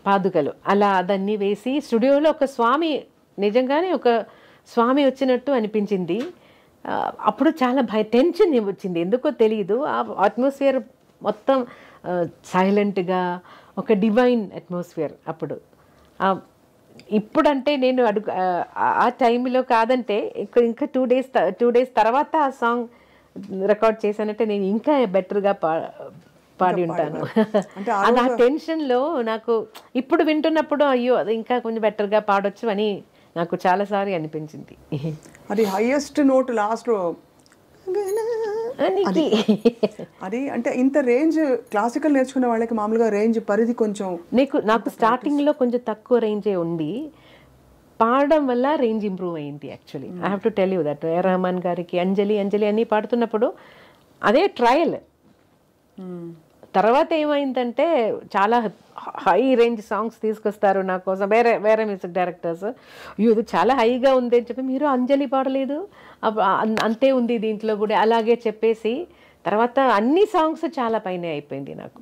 పాదుకలు అలా అదన్నీ వేసి స్టూడియోలో ఒక స్వామి, నిజంగానే ఒక స్వామి వచ్చినట్టు అనిపించింది. అప్పుడు చాలా టెన్షన్ వచ్చింది, ఎందుకో తెలియదు. ఆ అట్మాస్ఫియర్ మొత్తం సైలెంట్గా, ఒక డివైన్ అట్మాస్ఫియర్ అప్పుడు. ఇప్పుడంటే నేను ఆ టైంలో కాదంటే ఇంకా 2 డేస్ తర్వాత ఆ సాంగ్ రికార్డ్ చేశానంటే నేను ఇంకా బెటర్గా పాడి ఉంటాను. అది ఆ టెన్షన్లో నాకు ఇప్పుడు వింటున్నప్పుడు అయ్యో అది ఇంకా కొంచెం బెటర్గా పాడొచ్చు అని నాకు చాలాసార్లు అనిపించింది. అది హైయెస్ట్ నోట్ లాస్ట్లో అది. అంటే ఇంత రేంజ్ క్లాసికల్ నేర్చుకునే వాళ్ళకి మామూలుగా రేంజ్ పరిధి కొంచెం నాకు స్టార్టింగ్లో కొంచెం తక్కువ రేంజే ఉంది, పాడడం వల్ల రేంజ్ ఇంప్రూవ్ అయింది. Actually I have to tell you that Rahman గారికి అంజలి అన్నీ పాడుతున్నప్పుడు అదే ట్రయల్. తర్వాత ఏమైందంటే చాలా హై రేంజ్ సాంగ్స్ తీసుకొస్తారు నా కోసం వేరే మ్యూజిక్ డైరెక్టర్స్. ఇది చాలా హైగా ఉంది అని చెప్పి, మీరు అంజలి పాడలేదు, అంతే ఉంది దీంట్లో కూడా అలాగే చెప్పేసి తర్వాత అన్ని సాంగ్స్ చాలా పైన అయిపోయింది నాకు.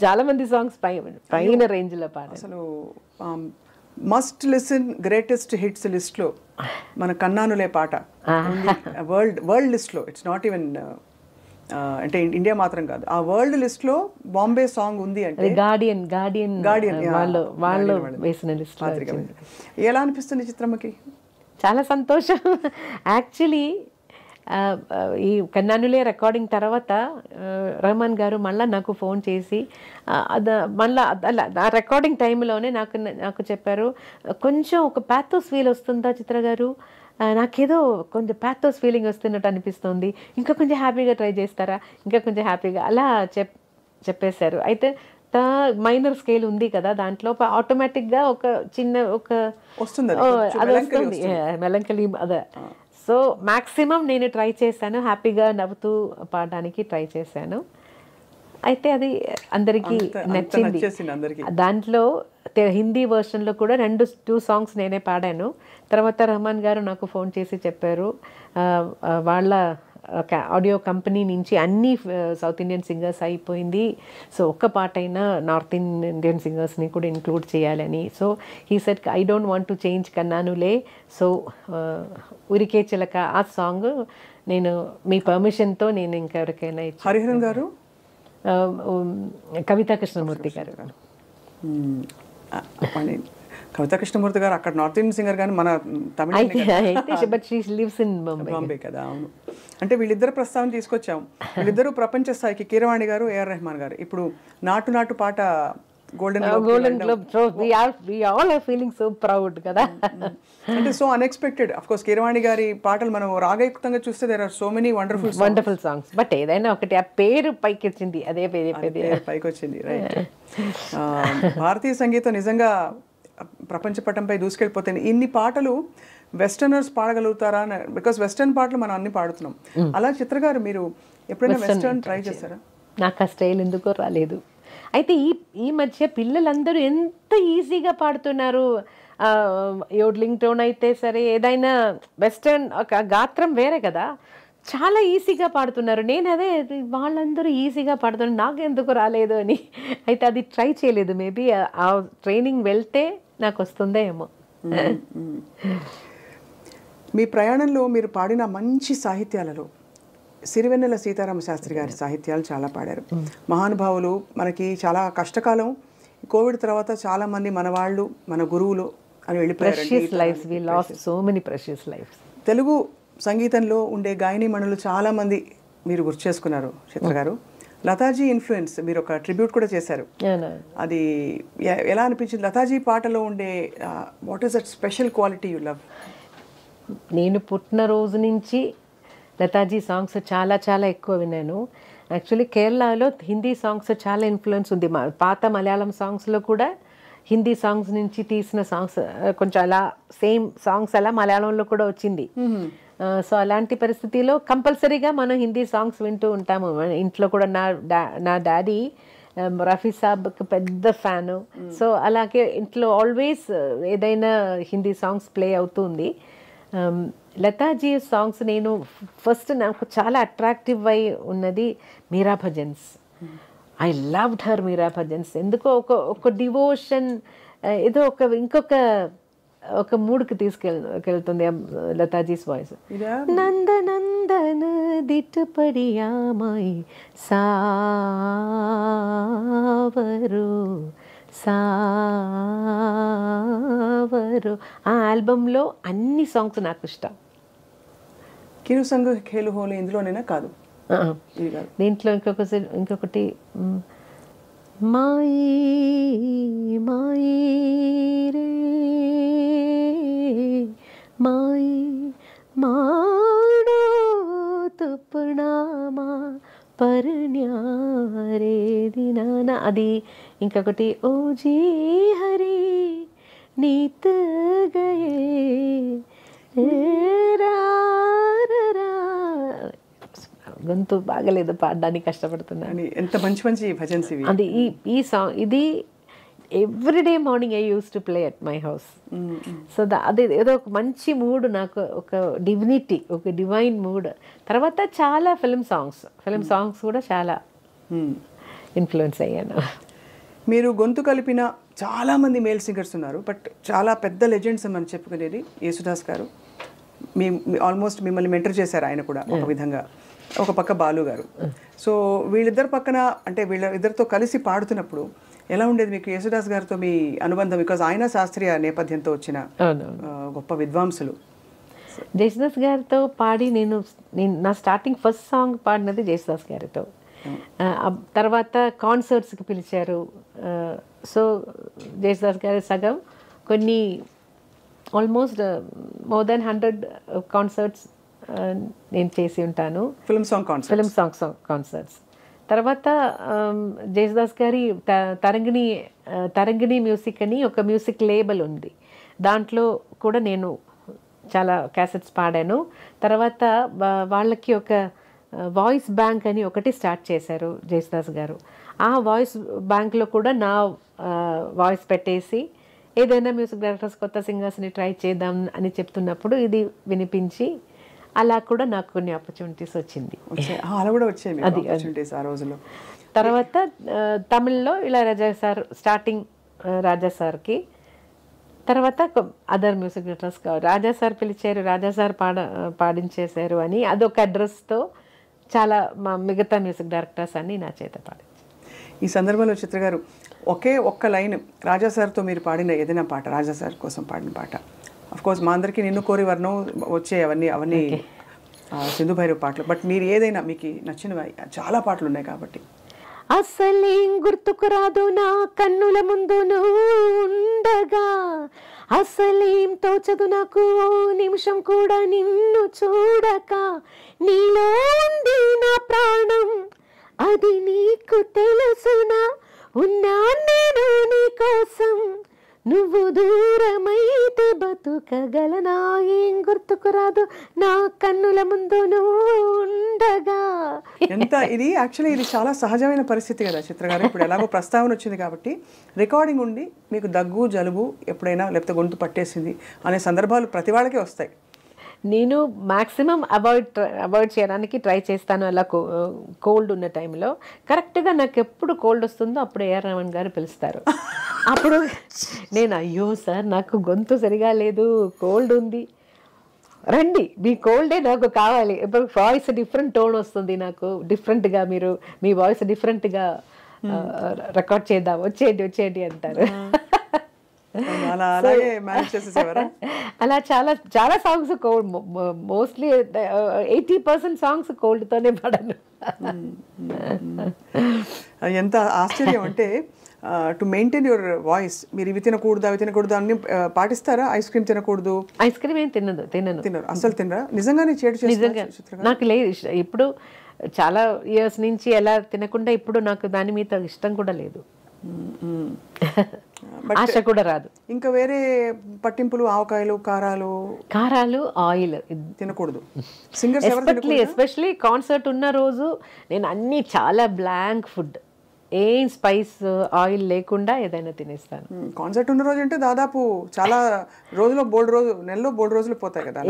చాలా మంది సాంగ్స్ పైన రేంజ్లో పాడారు. అసలు మస్ట్ లిసన్ గ్రేటెస్ట్ హిట్స్ లిస్ట్లో మన కన్నానులే పాట వరల్డ్ లిస్ట్లో. ఇట్స్ నాట్ ఈవెన్ అంటే ఇండియా మాత్రం కాదు, ఆ వరల్డ్ లిస్ట్లో బాంబే సాంగ్ ఉంది అంటే గార్డియన్ వాళ్ళు వేసిన లిస్ట్. ఎలా అనిపిస్తుంది చిత్రమ్మకి? చాలా సంతోషం. యాక్చువల్లీ ఈ కన్నానులే రికార్డింగ్ తర్వాత రెహమాన్ గారు మళ్ళీ నాకు ఫోన్ చేసి మళ్ళీ ఆ రికార్డింగ్ టైంలోనే నాకు చెప్పారు, కొంచెం ఒక ప్యాథోస్ ఫీల్ వస్తుందా చిత్ర గారు, నాకేదో కొంచెం ప్యాథోస్ ఫీలింగ్ వస్తున్నట్టు అనిపిస్తుంది, ఇంకా కొంచెం హ్యాపీగా ట్రై చేస్తారా, ఇంకా కొంచెం హ్యాపీగా అలా చెప్పేశారు. అయితే మైనర్ స్కేల్ ఉంది కదా, దాంట్లో ఆటోమేటిక్గా ఒక చిన్న అది వస్తుంది మెలంకలీ అదే. సో మ్యాక్సిమం నేను ట్రై చేశాను, హ్యాపీగా నవ్వుతూ పాడడానికి ట్రై చేశాను. అయితే అది అందరికీ నచ్చింది. దాంట్లో హిందీ వర్షన్లో కూడా 2 సాంగ్స్ నేనే పాడాను. తర్వాత రెహమాన్ గారు నాకు ఫోన్ చేసి చెప్పారు, వాళ్ళ ఒక ఆడియో కంపెనీ నుంచి అన్ని సౌత్ ఇండియన్ సింగర్స్ అయిపోయింది. సో ఒక్క పాట అయినా నార్త్ ఇండియన్ సింగర్స్ని కూడా ఇంక్లూడ్ చేయాలని. So he said I don't want to change కన్నానులే. సో ఉరికే చిలక ఆ సాంగ్ నేను మీ పర్మిషన్తో నేను ఇంకెవరికైనా ఇచ్చాను. హరిహరన్ గారు, కవితా కృష్ణమూర్తి గారు. కవితా కృష్ణమూర్తి గారు అక్కడ నార్త్ ఇండియన్ సింగర్ కానీ మన తమిళ బాంబే కదా. అవును, అంటే వీళ్ళిద్దరు ప్రస్తావన తీసుకొచ్చాం. వీళ్ళిద్దరూ ప్రపంచ స్థాయికి, కీరవాణి గారు, ఏఆర్ రెహమాన్ గారు. ఇప్పుడు నాటు నాటు పాట Golden Globe. So we all are feeling so proud కదా. అంటే so unexpected. Of course Keeravani గారి పాటలు మనం రాగయుక్తంగా చూస్తే there are so many wonderful songs. But ఏదైనా ఒకటి ఆ పేరు పైకి వచ్చింది, అదే పైకి వచ్చింది. రైట్. భారతీయ సంగీతం నిజంగా ప్రపంచ పటంపై దూసుకెళ్ళిపోతుంది. ఇన్ని పాటలు వెస్టర్నర్స్ పాడగలుగుతారా? బికాస్ వెస్టర్న్ పాటలు మనం అన్ని పాడుతున్నాం. అలా చిత్ర గారు మీరు ఎప్పుడైనా వెస్టర్న్ ట్రై చేస్తారా? నాకు ఆ స్టైల్ ఎందుకో రాలేదు. అయితే ఈ మధ్య పిల్లలందరూ ఎంత ఈజీగా పాడుతున్నారు. యోడ్లింగ్ టోన్ అయితే సరే, ఏదైనా వెస్టర్న్ ఒక గాత్రం వేరే కదా, చాలా ఈజీగా పాడుతున్నారు. నేను అదే వాళ్ళందరూ ఈజీగా పాడుతున్నారు, నాకు ఎందుకు రాలేదు అని. అయితే అది ట్రై చేయలేదు. మేబీ ఆ ట్రైనింగ్ వెళ్తే నాకు వస్తుందే ఏమో. మీ ప్రయాణంలో మీరు పాడిన మంచి సాహిత్యాలలో సిరివెన్నెల సీతారామ శాస్త్రి గారి సాహిత్యాలు చాలా పాడారు. మహానుభావులు. మనకి చాలా కష్టకాలం, కోవిడ్ తర్వాత చాలా మంది మన వాళ్ళు, మన గురువులు అని వెళ్ళిపోయారు. తెలుగు సంగీతంలో ఉండే గాయనీమణులు చాలా మంది మీరు గుర్తు చేసుకున్నారు చిత్ర గారు. లతాజీ ఇన్ఫ్లుయెన్స్, మీరు ఒక ట్రిబ్యూట్ కూడా చేశారు. అది ఎలా అనిపించింది? లతాజీ పాటలో ఉండే what is that special quality you love? నేను పుట్టిన రోజు నుంచి లతాజీ సాంగ్స్ చాలా చాలా ఎక్కువ విన్నాను. యాక్చువల్లీ కేరళలో హిందీ సాంగ్స్ చాలా ఇన్ఫ్లుయెన్స్ ఉంది. పాత మలయాళం సాంగ్స్లో కూడా హిందీ సాంగ్స్ నుంచి తీసిన సాంగ్స్ కొంచెం అలా సేమ్ సాంగ్స్ అలా మలయాళంలో కూడా వచ్చింది. సో అలాంటి పరిస్థితిలో కంపల్సరీగా మనం హిందీ సాంగ్స్ వింటూ ఉంటాము. ఇంట్లో కూడా నా డాడీ రఫీ సాబ్కి పెద్ద ఫ్యాను. సో అలాగే ఇంట్లో ఆల్వేస్ ఏదైనా హిందీ సాంగ్స్ ప్లే అవుతుంది. లతాజీ సాంగ్స్ నేను ఫస్ట్ నాకు చాలా అట్రాక్టివ్ అయి ఉన్నది Meera bhajans. I loved her Meera bhajans. ఎందుకో ఒక డివోషన్, ఏదో ఒక మూడ్కి తీసుకెళ్తుంది లతాజీస్ వాయిస్. నందనందన దిట్టుపడియామై సావరు సావరు. ఆ ఆల్బంలో అన్ని సాంగ్స్ నాకు ఇష్టం. కిరు సంగ్ ఖేలు హోలీ ఇందులోనేనా? కాదు, దీంట్లో ఇంకొకటి మాయి మాయి రే మాయి మాడో తుప్పణామా పర్ణ్యారే దినానా, అది. ఇంకొకటి O G Hari neath Gaye గొంతు బాగలేదు, పాడడానికి కష్టపడుతున్నాను. ఎంత మంచి మంచి భజన్స్ ఇవి. అది ఈ సాంగ్ ఇది everyday morning I use to play at my house. So అది ఏదో ఒక మంచి మూడ్, నాకు ఒక డివినిటీ, ఒక డివైన్ మూడ్. తర్వాత చాలా ఫిల్మ్ సాంగ్స్ కూడా చాలా ఇన్ఫ్లుయెన్స్ అయ్యాను. మీరు గొంతు కలిపిన చాలామంది మేల్ సింగర్స్ ఉన్నారు, బట్ చాలా పెద్ద లెజెండ్స్ అని చెప్పుకునేది యేసుదాస్ గారు. ఆల్మోస్ట్ మిమ్మల్ని మెంటర్ చేశారు ఆయన కూడా ఒక విధంగా. ఒక పక్క బాలు గారు. సో వీళ్ళిద్దరు పక్కన, అంటే వీళ్ళిద్దరితో కలిసి పాడుతున్నప్పుడు ఎలా ఉండేది మీకు యేసుదాస్ గారితో మీ అనుబంధం? బికాజ్ ఆయన శాస్త్రీయ నేపథ్యంతో వచ్చిన గొప్ప విద్వాంసులు. జేసుదాస్ గారితో పాడి నేను నా స్టార్టింగ్ ఫస్ట్ సాంగ్ పాడినది జేసుదాస్ గారితో. తర్వాత కాన్సర్ట్స్కి పిలిచారు. సో జేసుదాస్ గారి సగం కొన్ని ఆల్మోస్ట్ మోర్ దెన్ 100 కాన్సర్ట్స్ నేను చేసి ఉంటాను. Film song concerts. తర్వాత జేసుదాస్ గారి తరంగిణి మ్యూజిక్ అని ఒక మ్యూజిక్ లేబుల్ ఉంది, దాంట్లో కూడా నేను చాలా క్యాసెట్స్ పాడాను. తర్వాత వాళ్ళకి ఒక వాయిస్ బ్యాంక్ అని ఒకటి స్టార్ట్ చేశారు జేసుదాస్ గారు. ఆ వాయిస్ బ్యాంక్లో కూడా నా వాయిస్ పెట్టేసి ఏదైనా మ్యూజిక్ డైరెక్టర్స్ కొత్త సింగర్స్ని ట్రై చేద్దాం అని చెప్తున్నప్పుడు ఇది వినిపించి అలా కూడా నాకు కొన్ని ఆపర్చునిటీస్ వచ్చింది. అలా కూడా వచ్చాయి ఆపర్చునిటీస్ ఆ రోజుల్లో. తర్వాత తమిళ్లో ఇళయరాజా సార్ స్టార్టింగ్, రాజా సార్కి తర్వాత అదర్ మ్యూజిక్ డైరెక్టర్స్ రాజా సార్ పిలిచారు, రాజా సార్ పాడించేశారు అని అదొక అడ్రస్తో చాలా మా మిగతా మ్యూజిక్ డైరెక్టర్స్ అన్ని నా చేత పాడించారు. ఈ సందర్భంలో చిత్ర గారు ఒక్క లైన్ రాజా సార్తో మీరు పాడిన ఏదైనా పాట, రాజా సార్ కోసం పాడిన పాట, అఫ్కోర్స్ మా అందరికీ నిన్ను కోరి వర్ణం వచ్చే అవన్నీ సింధు భైరవ్ పాటలు, బట్ మీరు ఏదైనా మీకు నచ్చినవి, చాలా పాటలు ఉన్నాయి కాబట్టి. అసలేం గుర్తుకు రాదు నా కన్నుల ముందు నువ్వు ఉండగా, అసలేం తోచదు నాకు ఓ నిమిషం కూడా నిన్ను చూడక, నీలో ఉంది నా ప్రాణం అది నీకు తెలుసునా, ఉన్నా నేను నీ కోసం నువ్వు దూరమైతే బతుకగలనా, ఏం గుర్తుకు రాదు నా కన్నుల ముందు నువ్వు ఉండగా. ఇది యాక్చువల్లీ ఇది చాలా సహజమైన పరిస్థితి కదా చిత్ర గారు. ఇప్పుడు ఎలాగో ప్రస్తావన వచ్చింది కాబట్టి రికార్డింగ్ ఉండి మీకు దగ్గు జలుబు ఎప్పుడైనా లేకపోతే గొంతు పట్టేసింది అనే సందర్భాలు ప్రతి వాళ్ళకే వస్తాయి. నేను మ్యాక్సిమం అవాయిడ్ చేయడానికి ట్రై చేస్తాను. అలా కోల్డ్ ఉన్న టైంలో కరెక్ట్గా నాకు ఎప్పుడు కోల్డ్ వస్తుందో అప్పుడు ఏఆర్ రెహమాన్ గారు పిలుస్తారు. అప్పుడు నేను అయ్యో సార్ నాకు గొంతు సరిగా లేదు, కోల్డ్ ఉంది, రండి మీ కోల్డే నాకు కావాలి, ఇప్పుడు వాయిస్ డిఫరెంట్ టోన్ వస్తుంది నాకు, డిఫరెంట్గా మీరు మీ వాయిస్ డిఫరెంట్గా రికార్డ్ చేద్దాం, వచ్చేయండి అంటారు. అలా చాలా చాలా సాంగ్స్ కోల్డ్, మోస్ట్లీ 80% సాంగ్స్ కోల్డ్తోనే పాడాను. ఎంత ఆశ్చర్యం అంటే టు మెయింటైన్ యువర్ వాయిస్ మీరు ఇవి తినకూడదు అన్ని పాటిస్తారా? ఐస్ క్రీమ్ తినకూడదు, ఐస్ క్రీమ్ ఏం తినరు, అసలు తినరా? నిజంగానే నాకు లేదు ఇప్పుడు చాలా ఇయర్స్ నుంచి ఎలా తినకుండా ఇప్పుడు నాకు దాని మీద ఇష్టం కూడా లేదు, ఆశ కూడా రాదు. ఇంకా వేరే పట్టింపులు ఆవకాయలు కారాలు ఆయిల్ తినకూడదు. ఎస్పెషలీ కాన్సర్ట్ ఉన్న రోజు నేను అన్ని చాలా బ్లాంక్ ఫుడ్, ఏం స్పైస్ ఆయిల్ లేకుండా ఏదైనా తినేస్తాను. కాన్సర్ట్ ఉన్న రోజు అంటే దాదాపు చాలా నెలలో బోల్డ్ రోజులు పోతాయి కదా.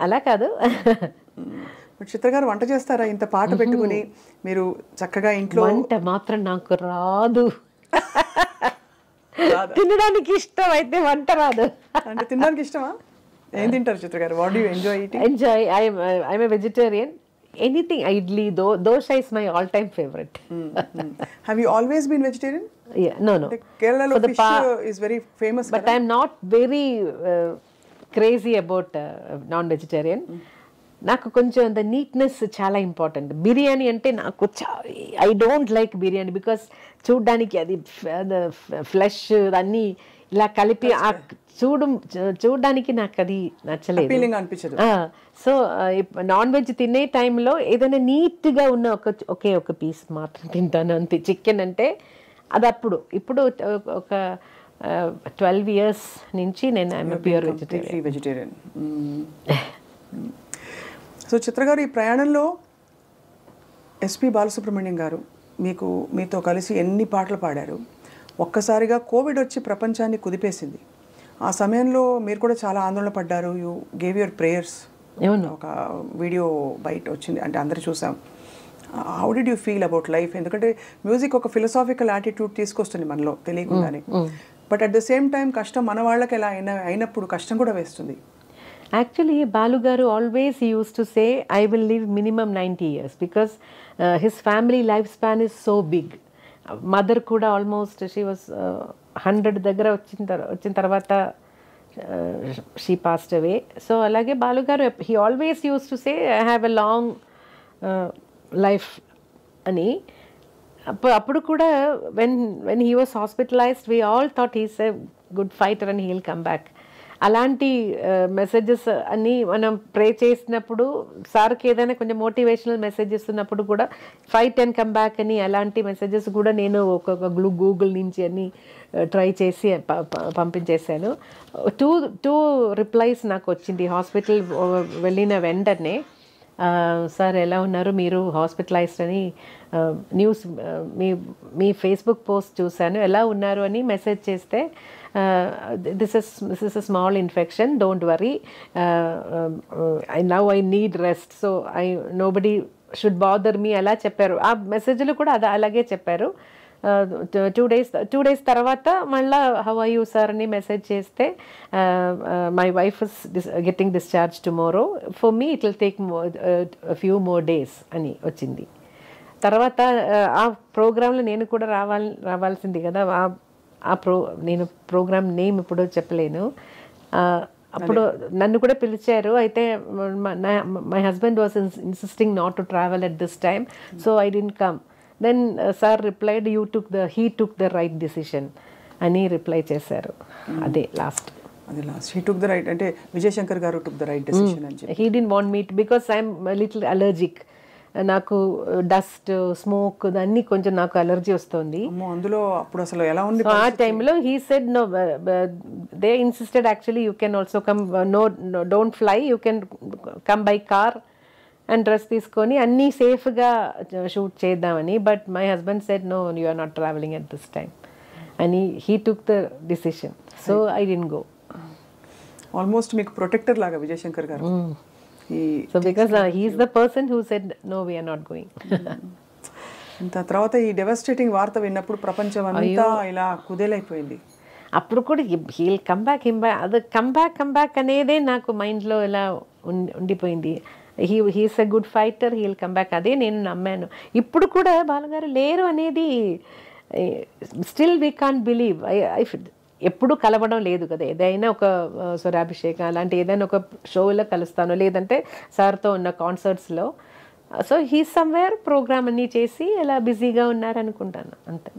అలా కాదు. చిత్ర గారు వంట చేస్తారా? ఇంత పాట పెట్టుకుని మీరు చక్కగా ఇంట్లో. వంట మాత్రం నాకు రాదు, తినడానికి ఇష్టం అయితే వంట రాదు. అంటే తినడానికి ఇష్టమా? ఏం తింటారు చిత్ర గారు? What do you enjoy eating? I'm a vegetarian. Anything, idli, dosha is my all-time favorite. Have you always been vegetarian? Yeah, no. Kerala fish is very famous. But I'm not very crazy about non-vegetarian. నాకు కొంచెం the neatness చాలా important. Biryani అంటే నాకు I don't like biryani because చూడ్డానికి అది flesh అన్నీ ఇలా కలిపి చూడడానికి నాకు అది నచ్చలేదు. సో నాన్ వెజ్ తినే టైంలో ఏదైనా నీట్గా ఉన్న ఒక పీస్ మాత్రం తింటాను అంతే. చికెన్ అంటే అది ఇప్పుడు ఒక 12 years నుంచి నేను ఐఎమ్ ప్యూర్ వెజిటేరియన్. సో చిత్ర గారు, ఈ ప్రయాణంలో ఎస్పి బాలసుబ్రహ్మణ్యం గారు మీతో కలిసి ఎన్ని పాటలు పాడారు. ఒక్కసారిగా కోవిడ్ వచ్చి ప్రపంచాన్ని కుదిపేసింది. ఆ సమయంలో మీరు కూడా చాలా ఆందోళన పడ్డారు. You gave your prayers. ఒక వీడియో బయట వచ్చింది, అంటే అందరూ చూసాం. How did you feel about life? ఎందుకంటే మ్యూజిక్ ఒక ఫిలసాఫికల్ యాటిట్యూడ్ తీసుకొస్తుంది మనలో తెలియకుండానే. But at the same time కష్టం మన వాళ్ళకి ఎలా అయినప్పుడు కష్టం కూడా వేస్తుంది. Actually, Balu garu always used to say, I will live minimum 90 years because his family lifespan is so big. Mother kuda almost, she was 100 దగ్గర వచ్చిన తర్వాత she passed away. So alage Balu garu, he always used to say, I have a long life ani. Appudu kuda when he was hospitalized, we all thought he's a good fighter and he'll come back. అలాంటి messages అన్నీ మనం ప్రే చేసినప్పుడు, సార్కి ఏదైనా కొంచెం motivational messages ఉన్నప్పుడు కూడా fight and come back అని అలాంటి మెసేజెస్ కూడా నేను ఒక గూగుల్ నుంచి అన్ని ట్రై చేసి పంపించేశాను. టూ రిప్లైస్ నాకు వచ్చింది హాస్పిటల్ వెళ్ళిన వెంటనే. సార్ ఎలా ఉన్నారు, మీరు హాస్పిటలైజ్డ్ అని న్యూస్ మీ ఫేస్బుక్ పోస్ట్ చూశాను, ఎలా ఉన్నారు అని మెసేజ్ చేస్తే this is a small infection, don't worry, now I need rest, so nobody should bother me అలా చెప్పారు. ఆ మెసేజ్లో కూడా అలాగే చెప్పారు. 2 days తర్వాత మళ్ళీ హౌ ఆర్ యూ సార్ అని మెసేజ్ చేస్తే my wife is getting discharge tomorrow, for me it will take few more days అని వచ్చింది. తర్వాత ఆ ప్రోగ్రాంలో నేను కూడా రావాల్సింది కదా. నేను ప్రోగ్రామ్ నేమ్ ఇప్పుడు చెప్పలేను. అప్పుడు నన్ను కూడా పిలిచారు. అయితే my husband was insisting not to travel at this time, so I didn't come. Then sir replied he took the right decision అని రిప్లై చేశారు. అదే last he took the right అంటే విజయశంకర్ గారు టుక్ ద రైట్ డిసిషన్ అని చెప్పి. He didn't want me because I'm little allergic. నాకు dust, smoke అన్నీ కొంచెం నాకు అలర్జీ వస్తుంది. అందులో అప్పుడు అసలు ఎలా ఉంది ఆ టైంలో he said no, they insisted actually you can also come, no don't fly, you can come by car and dress తీసుకొని అన్నీ సేఫ్గా షూట్ చేద్దామని. But my husband said no, you are not travelling at this time అని he took the decision. So I didn't go. Almost మీకు protector లాగా విజయశంకర్ గారు. So because he is the person who said no, we are not going. తర్వాత ఈ డెవాస్టేటింగ్ వార్త విన్నప్పుడు ప్రపంచం అంతా ఇలా కుదేలైపోయింది. అప్పుడు కూడా హీల్ కమ్ బ్యాక్ అది కమ్ బ్యాక్ అనేదే నాకు మైండ్లో ఇలా ఉండిపోయింది. He's a good fighter, he'll come back, అదే నేను నమ్మాను. ఇప్పుడు కూడా బాలుగారు లేరు అనేది స్టిల్ వీ కాంట్ బిలీవ్. ఎప్పుడు కలవడం లేదు కదా, ఏదైనా ఒక స్వరాభిషేకం అలాంటి ఏదైనా ఒక షోలో కలుస్తాను, లేదంటే సార్తో ఉన్న కాన్సర్ట్స్లో. సో హీ సమ్వేర్ ప్రోగ్రామ్ అన్నీ చేసి అలా బిజీగా ఉన్నారనుకుంటాను అంతే.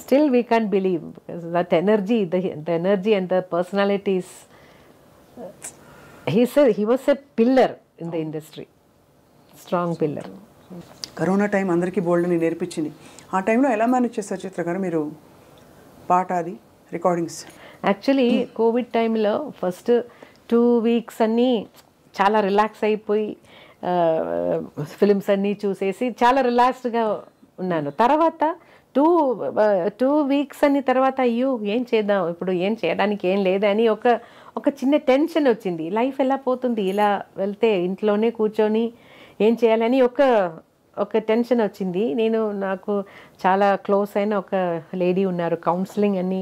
Still we can't believe because that energy, the energy and the personalities. He was a pillar in the industry, strong pillar. Corona time అందరికీ బోల్డ్ని నేర్పించింది. ఆ టైంలో ఎలా మేనేజ్ చేస్తారు చిత్ర గారు మీరు పాట అది రికార్డింగ్స్? యాక్చువల్లీ కోవిడ్ టైంలో ఫస్ట్ 2 weeks అన్నీ చాలా రిలాక్స్ అయిపోయి ఫిలిమ్స్ అన్నీ చూసేసి చాలా రిలాక్స్డ్గా ఉన్నాను. తర్వాత 2 weeks అని తర్వాత అయ్యో ఏం చేద్దాం, ఇప్పుడు ఏం చేయడానికి ఏం లేదని ఒక చిన్న టెన్షన్ వచ్చింది. లైఫ్ ఎలా పోతుంది ఇలా వెళ్తే, ఇంట్లోనే కూర్చొని ఏం చేయాలని ఒక టెన్షన్ వచ్చింది. నాకు చాలా క్లోజ్ అయిన ఒక లేడీ ఉన్నారు, కౌన్సిలింగ్ అని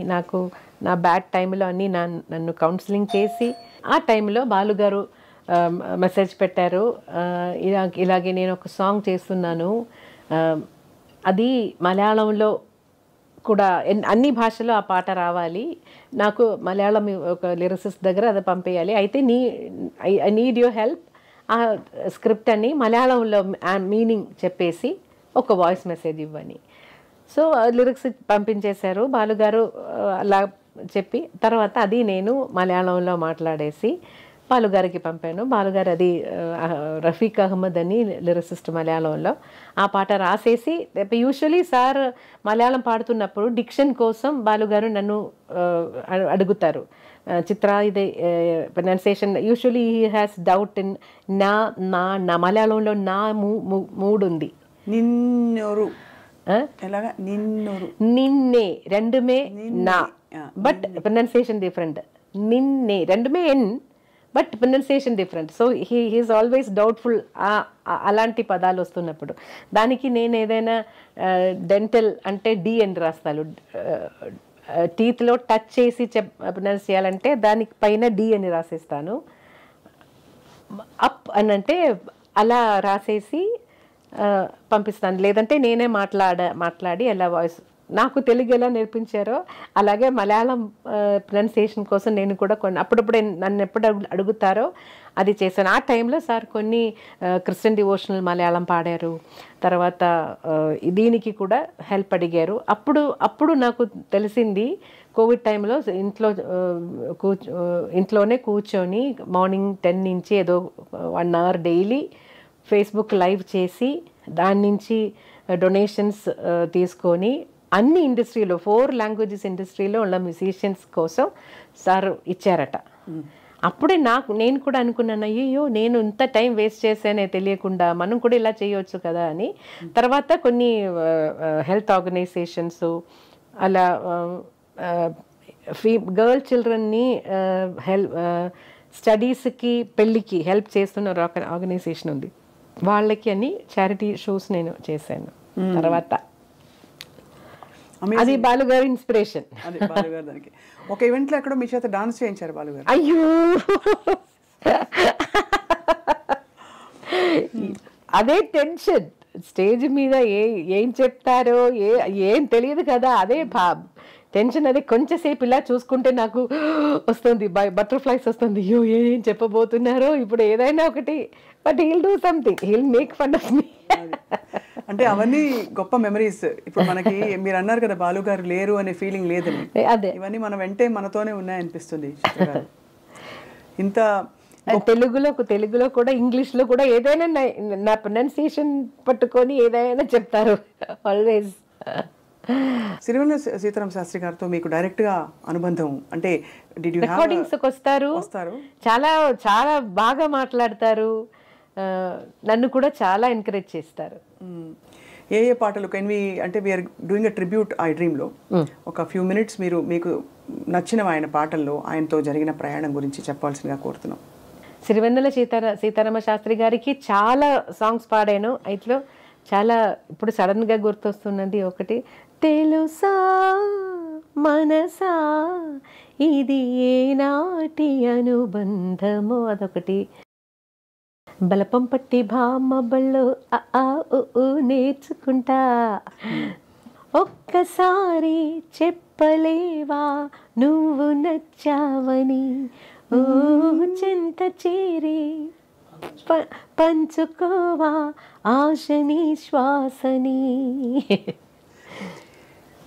నా బ్యాడ్ టైంలో అన్నీ నన్ను కౌన్సిలింగ్ చేసి, ఆ టైంలో బాలుగారు మెసేజ్ పెట్టారు, ఇలాగే నేను ఒక సాంగ్ చేస్తున్నాను, అది మలయాళంలో కూడా అన్ని భాషలో ఆ పాట రావాలి, నాకు మలయాళం ఒక లిరిసిస్ట్ దగ్గర అది పంపేయాలి, అయితే ఐ నీడ్ యువర్ హెల్ప్, ఆ స్క్రిప్ట్ అని మలయాళంలో మీనింగ్ చెప్పేసి ఒక వాయిస్ మెసేజ్ ఇవ్వని. సో లిరిక్స్ పంపించేశారు బాలుగారు. అలా చెప్పి తర్వాత అది నేను మలయాళంలో మాట్లాడేసి బాలుగారికి పంపాను. బాలుగారు అది రఫీక్ అహ్మద్ అని లిరిసిస్ట్ మలయాళంలో ఆ పాట రాసేసి, యూజువలీ సార్ మలయాళం పాడుతున్నప్పుడు డిక్షన్ కోసం బాలుగారు నన్ను అడుగుతారు, చిత్ర ఇది pronunciation, usually he has doubt in నా మలయాళంలో నా మూడు ఉంది, నిన్నే రెండుమే నా, బట్ ప్రొనౌన్సియేషన్ డిఫరెంట్. నిన్నే రెండుమే N, but pronunciation different. So he's always doubtful అలాంటి పదాలు వస్తున్నప్పుడు. దానికి నేను ఏదైనా డెంటల్ అంటే డి అని రాస్తాను, టీత్లో టచ్ చేసి ప్రొనౌన్స్ చేయాలంటే దానికి పైన డి అని రాసేస్తాను. అప్ అని అంటే అలా రాసేసి పంపిస్తాను, లేదంటే నేనే మాట్లాడి ఎలా వాయిస్ నాకు తెలుగు ఎలా నేర్పించారో అలాగే మలయాళం ప్రొనౌన్సియేషన్ కోసం నేను కూడా అప్పుడప్పుడు నన్ను ఎప్పుడు అడుగుతారో అది చేశాను. ఆ టైంలో సార్ కొన్ని క్రిస్టియన్ డివోషనల్ మలయాళం పాడారు, తర్వాత దీనికి కూడా హెల్ప్ అడిగారు. అప్పుడు నాకు తెలిసింది కోవిడ్ టైంలో ఇంట్లోనే కూర్చొని మార్నింగ్ 10 నుంచి ఏదో 1 hour డైలీ ఫేస్బుక్ లైవ్ చేసి దాని నుంచి డొనేషన్స్ తీసుకొని అన్ని ఇండస్ట్రీలో 4 languages ఇండస్ట్రీలో ఉన్న మ్యూజిషియన్స్ కోసం సార్ ఇచ్చారట. అప్పుడే నేను కూడా అనుకున్నాను, అయ్యో నేను ఇంత టైం వేస్ట్ చేశానే తెలియకుండా, మనం కూడా ఇలా చేయవచ్చు కదా అని. తర్వాత కొన్ని హెల్త్ ఆర్గనైజేషన్స్ అలా గర్ల్ చిల్డ్రన్ని స్టడీస్కి పెళ్ళికి హెల్ప్ చేస్తున్న ఒక ఆర్గనైజేషన్ ఉంది, వాళ్ళకి అని చారిటీ షోస్ నేను చేశాను. తర్వాత అది బాలుగారి ఇన్స్పిరేషన్. అదే బాలుగారు దానికి ఒక ఈవెంట్లో ఎక్కడో మీ చేత డాన్స్ చేయించారు బాలుగారు. అయ్యో అదే టెన్షన్, స్టేజ్ మీద ఏం చెప్తారో ఏం తెలియదు కదా, అదే టెన్షన్. అదే కొంచెంసేపు ఇలా చూసుకుంటే నాకు వస్తుంది, బటర్ఫ్లైస్ వస్తుంది, అయ్యో ఏం చెప్పబోతున్నారో ఇప్పుడు, ఏదైనా ఒకటి. But he'll do something, he'll make fun of me. అంటే అవన్నీ గొప్ప మెమరీస్. ఇప్పుడు మనకి మీరు అన్నారు కదా బాలుగారు లేరు అనే ఫీలింగ్ లేదని, అదే ఇవన్నీ మనం వెంటే మనతోనే ఉన్నాయనిపిస్తుంది. ఇంత తెలుగులో కూడా ఇంగ్లీష్లో కూడా ఏదైనా నా ప్రొనౌన్సియేషన్ పట్టుకొని ఏదైనా చెప్తారు ఆల్వేస్. సిరివెన్నెల సీతారామ శాస్త్రి గారితో మీకు డైరెక్ట్గా అనుబంధం అంటే రికార్డింగ్స్కి వస్తారు, చాలా చాలా బాగా మాట్లాడతారు, నన్ను కూడా చాలా ఎంకరేజ్ చేస్తారు. ఏ పాటలు అంటే we're doing a tribute I డ్రీమ్లో ఒక ఫ్యూ మినిట్స్ మీరు మీకు నచ్చిన ఆయన పాటల్లో ఆయనతో జరిగిన ప్రయాణం గురించి చెప్పాల్సిందిగా కోరుతున్నాం. సిరివెన్నెల సీతారామ శాస్త్రి గారికి చాలా సాంగ్స్ పాడాను. అయితే చాలా ఇప్పుడు సడన్గా గుర్తొస్తున్నది ఒకటి, తెలుసా మనసా ఇది ఏనాటి అనుబంధమో, అదొకటి. బలపం పట్టి బామ్మ బళ్ళు నేర్చుకుంటా, ఒక్కసారి చెప్పలేవా నువ్వు నచ్చావని, ఓ చెంత చేరి పంచుకోవా ఆశని శ్వాసని.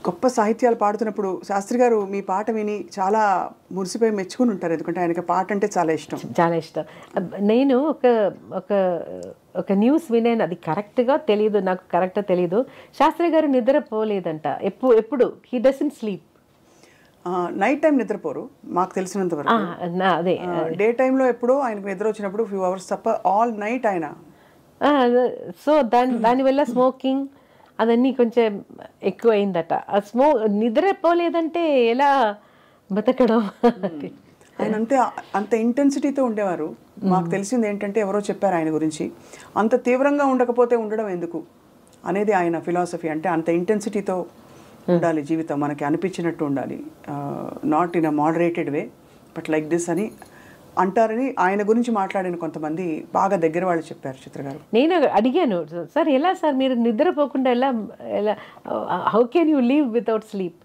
గొప్ప సాహిత్యాలు పాడుతున్నప్పుడు శాస్త్రి గారు మీ పాట విని చాలా మురిసిపోయి మెచ్చుకుని ఉంటారు, ఎందుకంటే ఆయనకి పాట అంటే చాలా ఇష్టం. చాలా ఇష్టం. నేను ఒక న్యూస్ వినాను, అది కరెక్ట్గా తెలియదు, నాకు కరెక్ట్గా తెలియదు. శాస్త్రి గారు నిద్రపోలేదంట ఎప్పుడు. He doesn't sleep. Night time నిద్రపోరు మాకు తెలిసినంత వరకు. అదే డే టైంలో ఎప్పుడో ఆయనకు నిద్ర వచ్చినప్పుడు ఫ్యూ అవర్స్ తప్ప ఆల్ నైట్ ఆయన. సో దానివల్ల స్మోకింగ్ అదన్నీ కొంచెం ఎక్కువ అయిందట. నిద్రపోలేదంటే ఎలా బతకడం. ఆయన అంత ఇంటెన్సిటీతో ఉండేవారు. మాకు తెలిసింది ఏంటంటే ఎవరో చెప్పారు ఆయన గురించి, అంత తీవ్రంగా ఉండకపోతే ఉండడం ఎందుకు అనేది ఆయన ఫిలాసఫీ. అంటే అంత ఇంటెన్సిటీతో ఉండాలి జీవితం, మనకి అనిపించినట్టు ఉండాలి, not in a moderated way but like this అని అంటారని ఆయన గురించి మాట్లాడిన కొంతమంది బాగా దగ్గర వాళ్ళు చెప్పారు. చిత్రగారు నేను అడిగాను, సార్ ఎలా సార్ మీరు నిద్రపోకుండా ఎలా how can you leave without sleep?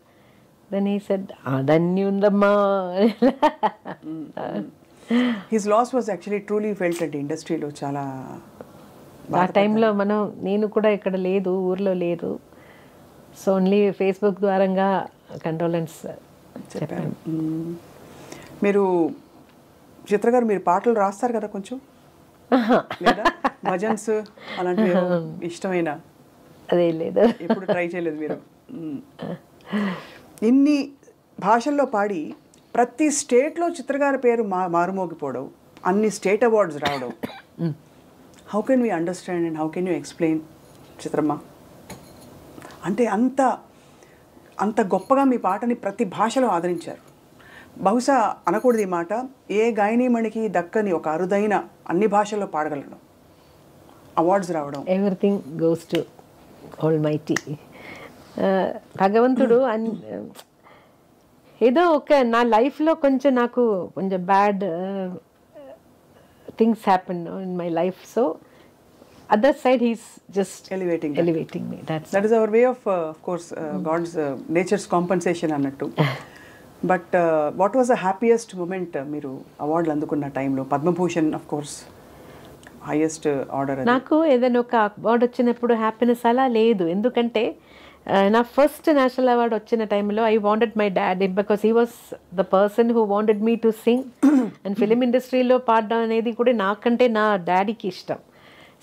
Then he said అదన్నీ ఉందమ్మా. His loss was actually truly felt అండి ఇండస్ట్రీలో చాలా. ఆ టైంలో నేను కూడా ఇక్కడ లేదు, ఊర్లో లేదు, సో ఓన్లీ ఫేస్బుక్ ద్వారంగా కండోలెన్స్ చెప్పాను. మీరు చిత్రగారు మీరు పాటలు రాస్తారు కదా కొంచెం, లేదా భజన్స్ అలాంటివి ఇష్టమైన? అదే లేదు, ఎప్పుడు ట్రై చేయలేదు మీరు. ఇన్ని భాషల్లో పాడి ప్రతి స్టేట్లో చిత్రగారి పేరు మారుమోగిపోవడం, అన్ని స్టేట్ అవార్డ్స్ రావడం, how can we understand and how can you explain చిత్రమ్మ? అంటే అంత గొప్పగా మీ పాటని ప్రతి భాషలో ఆదరించారు. బహుశా అనకూడదు ఈ మాట, ఏ గాయనీమణికి దక్కని ఒక అరుదైన అన్ని భాషల్లో పాడగలడం, అవార్డ్స్ రావడం. ఎవ్రీథింగ్ గోస్ టు ఆల్మైటీ భగవంతుడు. ఏదో నా లైఫ్లో నాకు కొంచెం bad things happen in my life, so other side he's just elevating me. That is our way of course God's nature's compensation annattu. But what was the happiest moment మీరు అవార్డులు అందుకున్న టైంలో? Padma Bhushan of course highest order. నాకు ఏదైనా ఒక award వచ్చినప్పుడు happiness అలా లేదు, ఎందుకంటే నా ఫస్ట్ నేషనల్ అవార్డు వచ్చిన టైంలో I wanted my dad, because he was the person who wanted me to sing. And film ఇండస్ట్రీలో పాడడం అనేది కూడా నాకంటే నా డాడీకి ఇష్టం.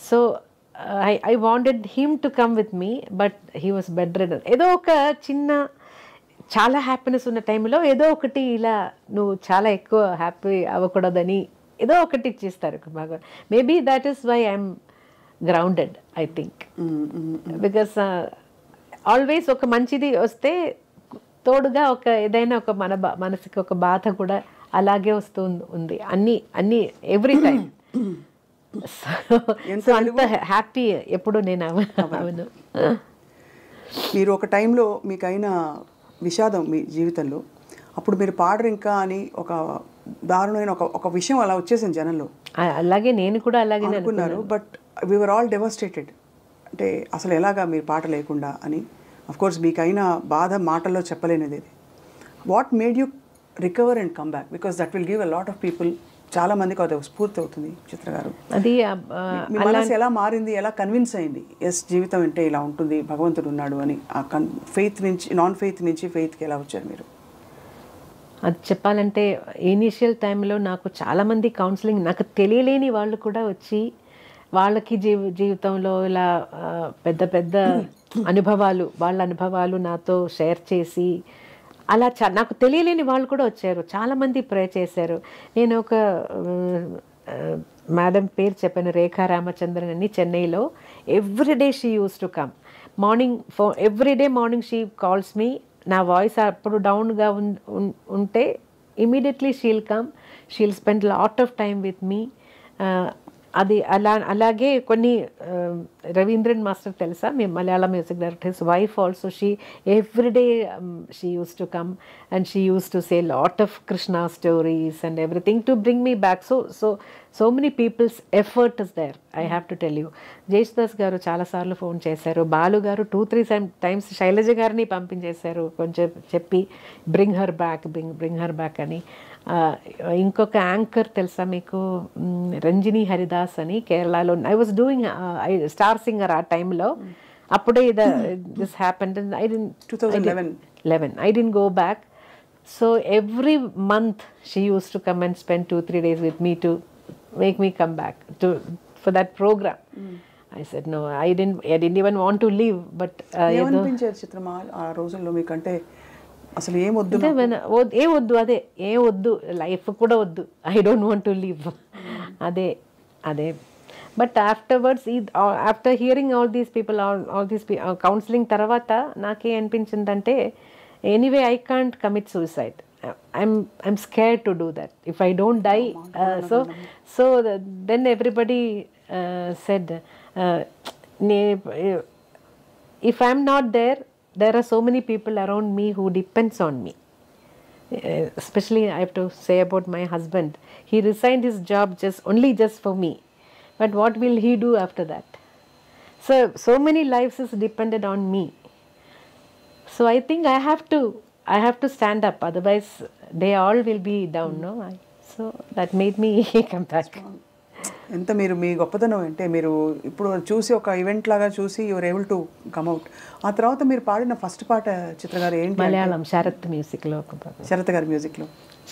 So I wanted him to come with me, but he was bed ridden. ఏదో ఒక చాలా హ్యాపీనెస్ ఉన్న టైంలో ఏదో ఒకటి ఇలా నువ్వు చాలా ఎక్కువ హ్యాపీ అవ్వకూడదని ఏదో ఒకటి ఇచ్చేస్తారు బాగా. Maybe that is why I'm grounded I think. Because always ఒక మంచిది వస్తే తోడుగా ఒక ఏదైనా ఒక మనసుకి ఒక బాధ కూడా అలాగే వస్తూ ఉంది అన్ని ఎవ్రీ టైం. సో అంత హ్యాపీ ఎప్పుడు నేను అవును. మీరు ఒక టైంలో మీకైన విషాదం మీ జీవితంలో, అప్పుడు మీరు పాడరు ఇంకా అని ఒక దారుణమైన ఒక విషయం అలా వచ్చేసింది జనంలో. అలాగే నేను కూడా అలాగే అనుకున్నారు. But we were all devastated. అంటే అసలు ఎలాగా మీరు పాట లేకుండా అని. అఫ్ కోర్స్ మీకైన బాధ మాటల్లో చెప్పలేనిది. What made you recover and come back? Because that will give a lot of people, చాలా మందికి అది స్ఫూర్తి అవుతుంది. చిత్ర గారు, అది మీ మనసు ఎలా మారింది, ఎలా కన్విన్స్ అయింది ఎస్ జీవితం అంటే ఇలా ఉంటుంది, భగవంతుడు ఉన్నాడు అని? ఆ ఫెయిత్ నుంచి నాన్ ఫెయిత్ నుంచి ఫెయిత్కి ఎలా వచ్చారు మీరు? అది చెప్పాలంటే ఇనీషియల్ టైంలో నాకు చాలామంది కౌన్సిలింగ్, నాకు తెలియలేని వాళ్ళు కూడా వచ్చి వాళ్ళకి జీవితంలో ఇలా పెద్ద పెద్ద అనుభవాలు, వాళ్ళ అనుభవాలు నాతో షేర్ చేసి అలా నాకు తెలియలేని వాళ్ళు కూడా వచ్చారు. చాలామంది ప్రే చేశారు. నేను ఒక మేడం పేరు చెప్పాను, రేఖా రామచంద్రన్ అని, చెన్నైలో. Every day she uses to come morning, every day morning she calls me. నా వాయిస్ అప్పుడు డౌన్గా ఉంటే immediately she'll come, she'll spend lot of time with me. అది అలాగే కొన్ని రవీంద్రన్ మాస్టర్ తెలుసా, మీ Malayalam music director, his wife also, she every day she uses to come and she uses to say lot of Krishna stories and everything to bring me back. So many people's effort is there, I have to tell you. Yesudas garu చాలాసార్లు phone చేశారు, బాలు గారు 2-3 times Shailaja గారిని పంపించేశారు కొంచెం చెప్పి bring her back అని. ఇంకొక anchor తెలుసా మీకు, రంజిని హరిదాస్ అని, కేరళలో. I was doing star singer ఆ టైంలో. అప్పుడే this happened. 2011 I didn't go back. So every month she used to come and spend 2-3 days with me to make me come back for that program. I said no, I didn't even want to leave. But ఏమనిపించేది చిత్రమా ఆ రోజుల్లో మీకంటే? అసలు ఏమొద్దు, అదే ఏం వద్దు, life కూడా వద్దు, I don't want to live, అదే. But afterwards, after hearing all these people, all these counselling తర్వాత నాకే అనిపించిందంటే, anyway I can't commit suicide. I'm scared to do that. If I don't die, so then everybody said, if I'm not there, there are so many people around me who depends on me. Especially I have to say about my husband. He resigned his job only for me. But what will he do after that? So many lives is dependent on me. So I think I have to stand up, otherwise they all will be down, no? So that made me come back. ఎంత మీరు మీ గొప్పతనం అంటే, మీరు ఇప్పుడు చూసి ఒక event లాగా చూసి your able to come out. ఆ తర్వాత మీరు పాడిన ఫస్ట్ పాట చిత్ర గారు ఏంటి? మలయాళం శరత్ మ్యూజిక్లో, శరత్ గారి మ్యూజిక్లో.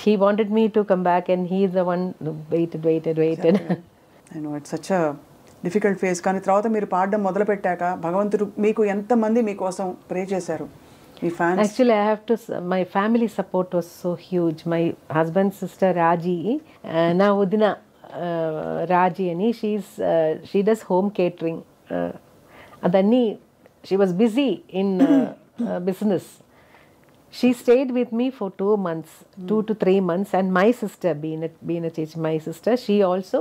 He wanted me to come back and he is the one who waited. I know it's such a difficult phase. కానీ తర్వాత మీరు పాడడం మొదలు పెట్టాక భగవంతుడు మీకు ఎంతమంది మీకోసం ప్రే చేశారు? మీ fans? Actually I have to, my family support was so huge. My husband's sister Raji, na Udina Raji ani, she does home catering. Adanni she was busy in business. She stayed with me for 2 months, 2 to 3 months, and my sister, Beena, my sister, she also,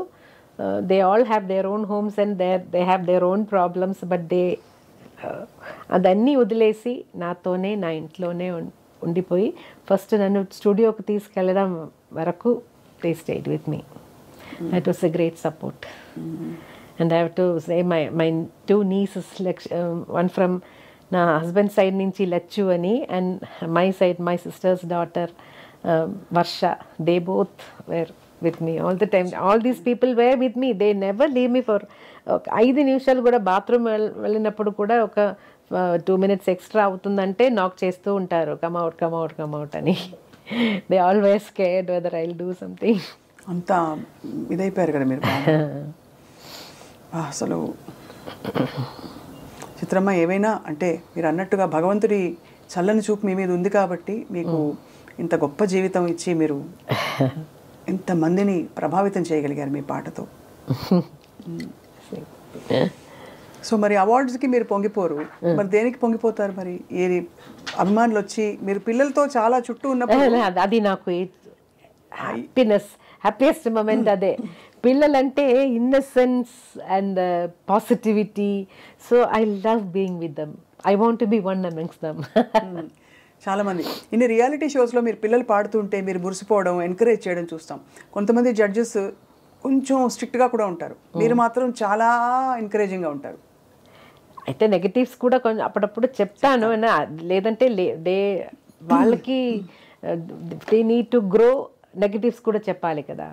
they all have their own homes and they have their own problems, but they అదన్నీ వదిలేసి నాతోనే, నా ఇంట్లోనే ఉండిపోయి first నన్ను స్టూడియోకి తీసుకెళ్ళడం వరకు they stayed with me. That was a great support. And I have to say my 2 nieces, one from నా హస్బెండ్ సైడ్ నుంచి లచ్చు అని, and my side, my sister's daughter Varsha, they both were with me all the time. All these people were with me. They never leave me for 5 నిమిషాలు కూడా. Bathroom వెళ్ళినప్పుడు కూడా ఒక 2 minutes extra అవుతుందంటే నాక్ చేస్తూ ఉంటారు, కమ్ అవుట్ అని. They always scared weather I will do something. అంతా ఇదైపోయారు కదా మీరు. అసలు చిత్రమ్మ ఏమైనా అంటే మీరు అన్నట్టుగా భగవంతుడి చల్లని చూపు మీ మీద ఉంది కాబట్టి మీకు ఇంత గొప్ప జీవితం ఇచ్చి మీరు ఇంతమందిని ప్రభావితం చేయగలిగారు మీ పాటతో. సో మరి అవార్డ్స్కి మీరు పొంగిపోరు, మరి దేనికి పొంగిపోతారు? మరి ఏది అభిమానులు వచ్చి మీరు పిల్లలతో చాలా చుట్టూ ఉన్నప్పుడు అది నాకు హ్యాపీయెస్ట్ మూమెంట్ అదే. పిల్లలంటే innocence and positivity. So I love being with them. I want to be one amongst them. చాలామంది ఇన్ని రియాలిటీ షోస్లో మీరు పిల్లలు పాడుతుంటే మీరు మురిసిపోవడం, ఎంకరేజ్ చేయడం చూస్తాం. కొంతమంది జడ్జెస్ కొంచెం స్ట్రిక్ట్గా కూడా ఉంటారు, మీరు మాత్రం చాలా ఎంకరేజింగ్గా ఉంటారు. అయితే నెగటివ్స్ కూడా కొంచెం అప్పుడప్పుడు చెప్తాను, లేదంటే వాళ్ళకి they need to grow, negatives కూడా చెప్పాలి కదా.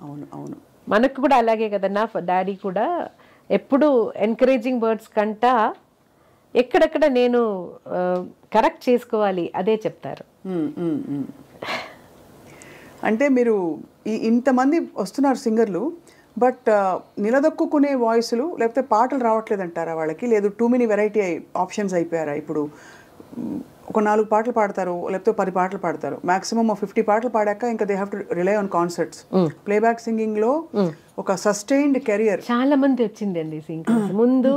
అవును అవును, మనకు కూడా అలాగే కదా. నా డాడీ కూడా ఎప్పుడు ఎంకరేజింగ్ వర్డ్స్ కంటా ఎక్కడెక్కడ నేను కరెక్ట్ చేసుకోవాలి అదే చెప్తారు. అంటే మీరు ఇంతమంది వస్తున్నారు సింగర్లు, బట్ నిలదొక్కునే వాయిస్లు లేకపోతే పాటలు రావట్లేదు అంటారా వాళ్ళకి? లేదు టూ మెనీ వెరైటీ ఆప్షన్స్ అయిపోయారా? ఇప్పుడు ఒక 4 పాటలు పాడతారు, లేకపోతే 10 పాటలు పాడతారు, మాక్సిమం 50 పాటలు పాడాక ఇంకా they have to rely on concerts. Playback సింగింగ్లో ఒక సస్టైన్డ్ కెరియర్ చాలా మంది వచ్చిందండి సింగర్స్. ముందు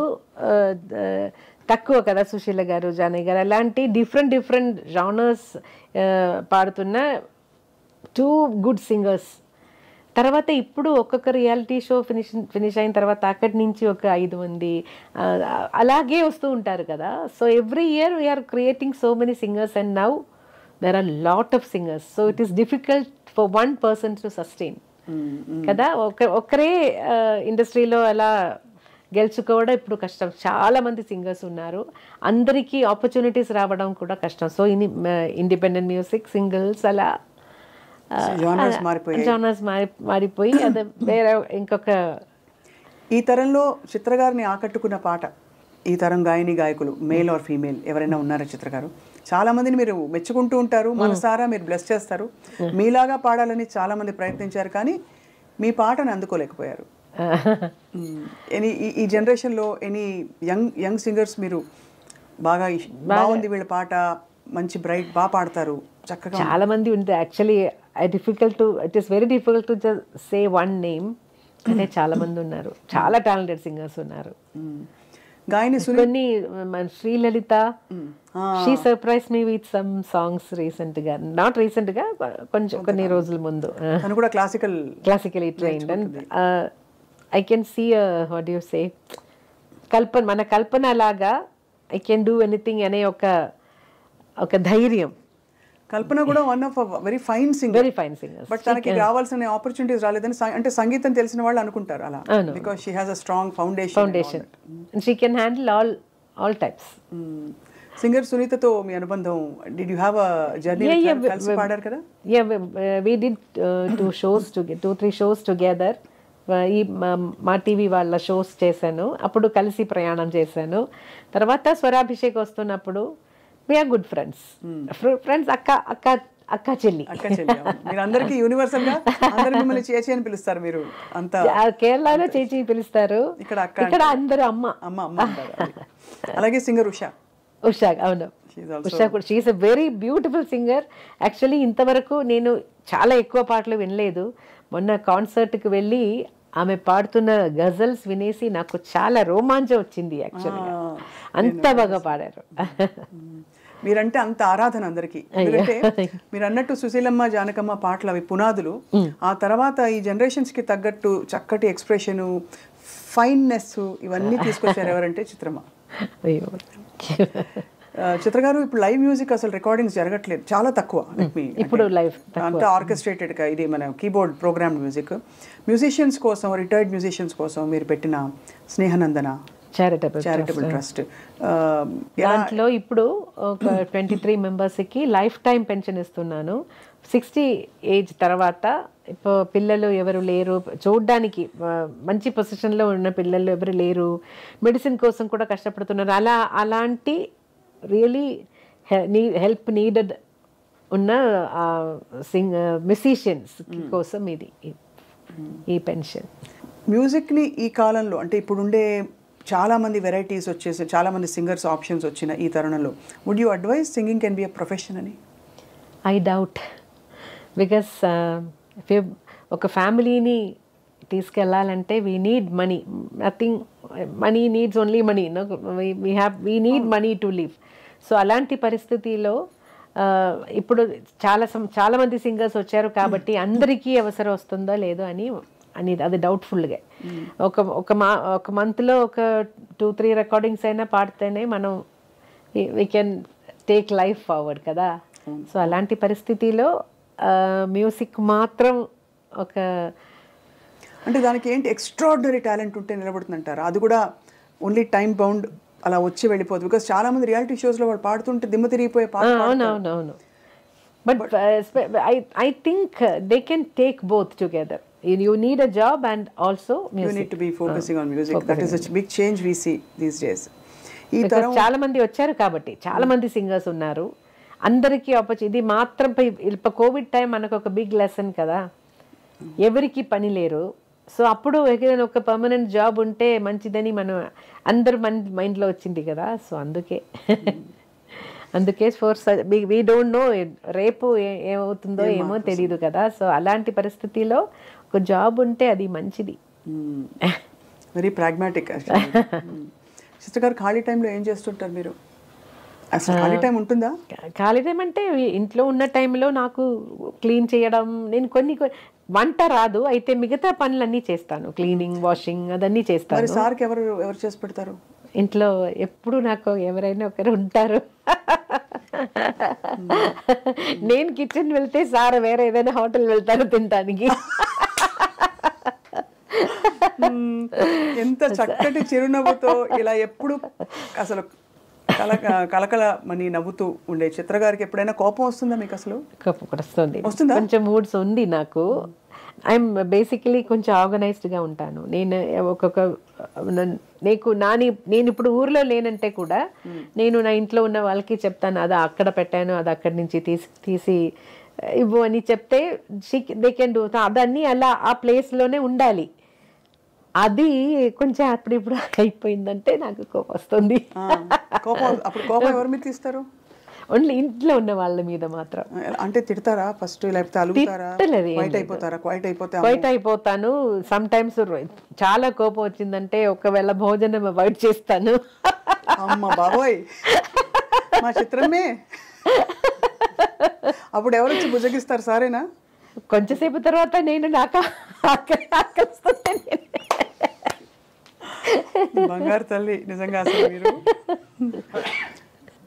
తక్కువ కదా, సుశీల గారు, జానయ్య గారు అలాంటి డిఫరెంట్ జానర్స్ పాడుతున్న 2 గుడ్ సింగర్స్. తర్వాత ఇప్పుడు ఒక్కొక్క రియాలిటీ షో ఫినిష్ అయిన తర్వాత అక్కడి నుంచి ఒక 5 మంది అలాగే వస్తూ ఉంటారు కదా. So every year we're creating so many singers and now there are lot of singers. So it is difficult for one person to sustain కదా. ఒకరే ఇండస్ట్రీలో అలా గెలుచుకోవడం ఇప్పుడు కష్టం. చాలా మంది సింగర్స్ ఉన్నారు, అందరికీ ఆపర్చునిటీస్ రావడం కూడా కష్టం. సో ఇండిపెండెంట్ మ్యూజిక్, సింగిల్స్ అలా జానర్స్ మారిపోయి అది వేరే ఇంకొక. ఈ తరంలో చిత్ర గారిని ఆకట్టుకున్న పాట, ఈ తరం గాయని గాయకులు మేల్ ఆర్ ఫీమేల్ ఎవరైనా ఉన్నారా చిత్ర గారు? చాలా మందిని మీరు మెచ్చుకుంటూ ఉంటారు, మనసారా మీరు బ్లెస్ చేస్తారు. మీలాగా పాడాలని చాలా మంది ప్రయత్నించారు, కానీ మీ పాటను అందుకోలేకపోయారు. ఈ జనరేషన్లో ఎనీ యంగ్ సింగర్స్ మీరు బాగుంది వీళ్ళ పాట, మంచి బ్రైట్, బాగా పాడతారు, చక్కగా? చాలా మంది ఉంది actually. It is very difficult to just say one name. అంటే చాలా మంది ఉన్నారు, చాలా టాలెంటెడ్ సింగర్స్ ఉన్నారు. గాయని కొన్ని Srilalitha, she surprise me with some songs రీసెంట్గా, నాట్ రీసెంట్గా, కొన్ని రోజుల ముందు. కూడా classically trained. And I can see what you say మన కల్పన లాగా ఐ కెన్ డూ ఎనీథింగ్ అనే ఒక ధైర్యం. కల్పన కూడా one of very fine singer, but తనకి రావాల్సిన ఆపర్చునిటీస్ రాలేదని అంటే సంగీతం తెలిసిన వాళ్ళు అనుకుంటారు అలా, because she has a strong foundation. She can handle all types. Singer సునీతతో మీ అనుబంధం, did you have a journey? కలిసి పాడారు కదా? Yeah, we did 2-3 shows together. ఈ మా టీవీ వాళ్ళ షోస్ చేశాను, అప్పుడు కలిసి ప్రయాణం చేశాను. తర్వాత స్వరాభిషేక్ వస్తున్నప్పుడు వీఆర్ గుడ్ ఫ్రెండ్స్. అక్క చెల్లి. మీరు అందరికి యూనివర్సల్ గా మిమ్మల్ని చేచి అని పిలుస్తారు. మీరు అంతా కేరళలో చేచి పిలుస్తారు, ఇక్కడ అందరూ అమ్మ. అలాగే సింగర్ ఉషా. అవును, ఉషా కూడా she is a very beautiful singer. Actually ఇంతవరకు నేను చాలా ఎక్కువ పాటలు వినలేదు. మొన్న కాన్సర్ట్కి వెళ్ళి ఆమె పాడుతున్న గజల్స్ వినేసి నాకు చాలా రోమాంచం వచ్చింది. యాక్చువల్గా అంత బాగా పాడారు. మీరంటే అంత ఆరాధన అందరికీ. ఎందుకంటే మీరు అన్నట్టు సుశీలమ్మ, జానకమ్మ పాటలు అవి పునాదులు. ఆ తర్వాత ఈ జనరేషన్స్ కి తగ్గట్టు చక్కటి ఎక్స్ప్రెషన్, ఫైన్నెస్ ఇవన్నీ తీసుకొచ్చారు ఎవరంటే చిత్రమ్మ. చిత్ర గారు, ఇప్పుడు లైవ్ మ్యూజిక్ అసలు రికార్డింగ్స్ జరగట్లేదు, చాలా తక్కువ. ఇప్పుడు లైవ్ అంతా ఆర్కెస్ట్రేటెడ్ గా, ఇది మన కీబోర్డ్ ప్రోగ్రామ్ మ్యూజిక్. మ్యూజిషియన్స్ కోసం, రిటైర్డ్ మ్యూజిషియన్స్ కోసం మీరు పెట్టిన స్నేహనందన చారిటబుల్ ట్రస్ట్, దాంట్లో ఇప్పుడు ఒక 23 మెంబర్స్కి లైఫ్ టైం పెన్షన్ ఇస్తున్నాను. 60 ఏజ్ తర్వాత ఇప్పుడు పిల్లలు ఎవరు లేరు, చూడడానికి మంచి పొజిషన్లో ఉన్న పిల్లలు ఎవరు లేరు, మెడిసిన్ కోసం కూడా కష్టపడుతున్నారు, అలాంటి రియలీ హెల్ప్ నీడెడ్ ఉన్న మ్యూజిషియన్స్ కోసం ఇది ఈ పెన్షన్. మ్యూజిక్ని ఈ కాలంలో, అంటే ఇప్పుడుండే చాలామంది వెరైటీస్ వచ్చేసి చాలామంది సింగర్స్ ఆప్షన్స్ వచ్చిన ఈ తరుణంలో would you advise singing can be a profession అని? ఐ డౌట్, బికాస్ ఒక ఫ్యామిలీని తీసుకెళ్ళాలంటే we need money, nothing, money needs only money, we need money to live. So అలాంటి పరిస్థితిలో ఇప్పుడు చాలామంది సింగర్స్ వచ్చారు కాబట్టి అందరికీ అవసరం వస్తుందో లేదో అని అది డౌట్ఫుల్గా. ఒక మంత్లో ఒక 2-3 రికార్డింగ్స్ అయినా పాడితేనే మనం we can take life forward కదా. సో అలాంటి పరిస్థితిలో మ్యూజిక్ మాత్రం ఒక, అంటే దానికి ఏంటి ఎక్స్ట్రాడినరీ టాలెంట్ ఉంటే నిలబడుతుందంటారా? అది కూడా ఓన్లీ టైం బౌండ్ అలా వచ్చి వెళ్ళిపోదు. బికాస్ చాలా మంది రియాలిటీ షోస్లో వాళ్ళు పాడుతుంటే దిమ్మ తిరిగిపోయే పాట. అవునవునవును. But I think they can take both together. You need a job and also music. You need to be focusing on music. That is a big change we see these days. చాలా మంది వచ్చారు కాబట్టి చాలా మంది singers ఉన్నారు, అందరికీ opportunity. ఇది మాత్రం ఇప్పుడు కోవిడ్ టైం మనకు ఒక బిగ్ లెసన్ కదా, ఎవరికి పని లేరు. సో అప్పుడు ఏదైనా ఒక పర్మనెంట్ జాబ్ ఉంటే మంచిదని మనం అందరు మైండ్లో వచ్చింది కదా. సో అందుకే ఫోర్స్ వీ డోంట్ నో రేపు ఏమవుతుందో ఏమో తెలియదు కదా. సో అలాంటి పరిస్థితిలో ఒక జాబ్ ఉంటే అది మంచిది. Very pragmatic. సిస్టర్ గారు, ఖాళీ టైంలో ఏం చేస్తుంటారు మీరు? అసలు ఖాళీ టైం ఉంటుందా? ఖాళీ టైం అంటే ఇంట్లో ఉన్న టైంలో నాకు క్లీన్ చేయడం, నేను కొన్ని వంట రాదు అయితే మిగతా పనులన్నీ చేస్తాను, క్లీనింగ్, వాషింగ్ అదన్నీ చేస్తాను. సార్కి ఎవరు చేసి పెడతారు ఇంట్లో? ఎప్పుడు నాకు ఎవరైనా ఒకరు ఉంటారు. నేను కిచెన్ వెళ్తే సార్ వేరే ఏదైనా హోటల్ వెళ్తారు తినడానికి. ఎంత చక్కటి చిరునవ్వుతో ఇలా ఎప్పుడు అసలు కలకల మని నవ్వుతూ ఉండే చిత్ర గారికి ఎప్పుడైనా కోపం వస్తుందా మీకు? అసలు కోపం కూడా వస్తుంది, కొంచెం మూడ్స్ ఉంది నాకు. ఐఎమ్ బేసికలీ కొంచెం ఆర్గనైజ్డ్గా ఉంటాను నేను. నేను ఇప్పుడు ఊర్లో లేనంటే కూడా నేను నా ఇంట్లో ఉన్న వాళ్ళకి చెప్తాను, అది అక్కడ పెట్టాను, అది అక్కడి నుంచి తీసి ఇవ్వు అని చెప్తే దే కెన్ డూ. అదన్నీ అలా ఆ ప్లేస్లోనే ఉండాలి. అది కొంచెం అప్పుడు అయిపోయిందంటే నాకు కోపం వస్తుంది. ఎవరి మీద తీస్తారు? ఓన్లీ ఇంట్లో ఉన్న వాళ్ళ మీద మాత్రం. అంటే తిడతారా ఫస్ట్, లేకపోతే అలుగుతారా? క్వైట్ అయిపోతాను. సమ్ టైమ్స్ చాలా కోపం వచ్చిందంటే ఒకవేళ భోజనం అవాయిడ్ చేస్తాను. అమ్మ బాబోయ్, మా చిత్రమే. అప్పుడు ఎవరు వచ్చి భుజగిస్తారు? సారేనా? కొంచెంసేపు తర్వాత నేను నాకు బంగారు తల్లి నిజంగా. అసలు మీరు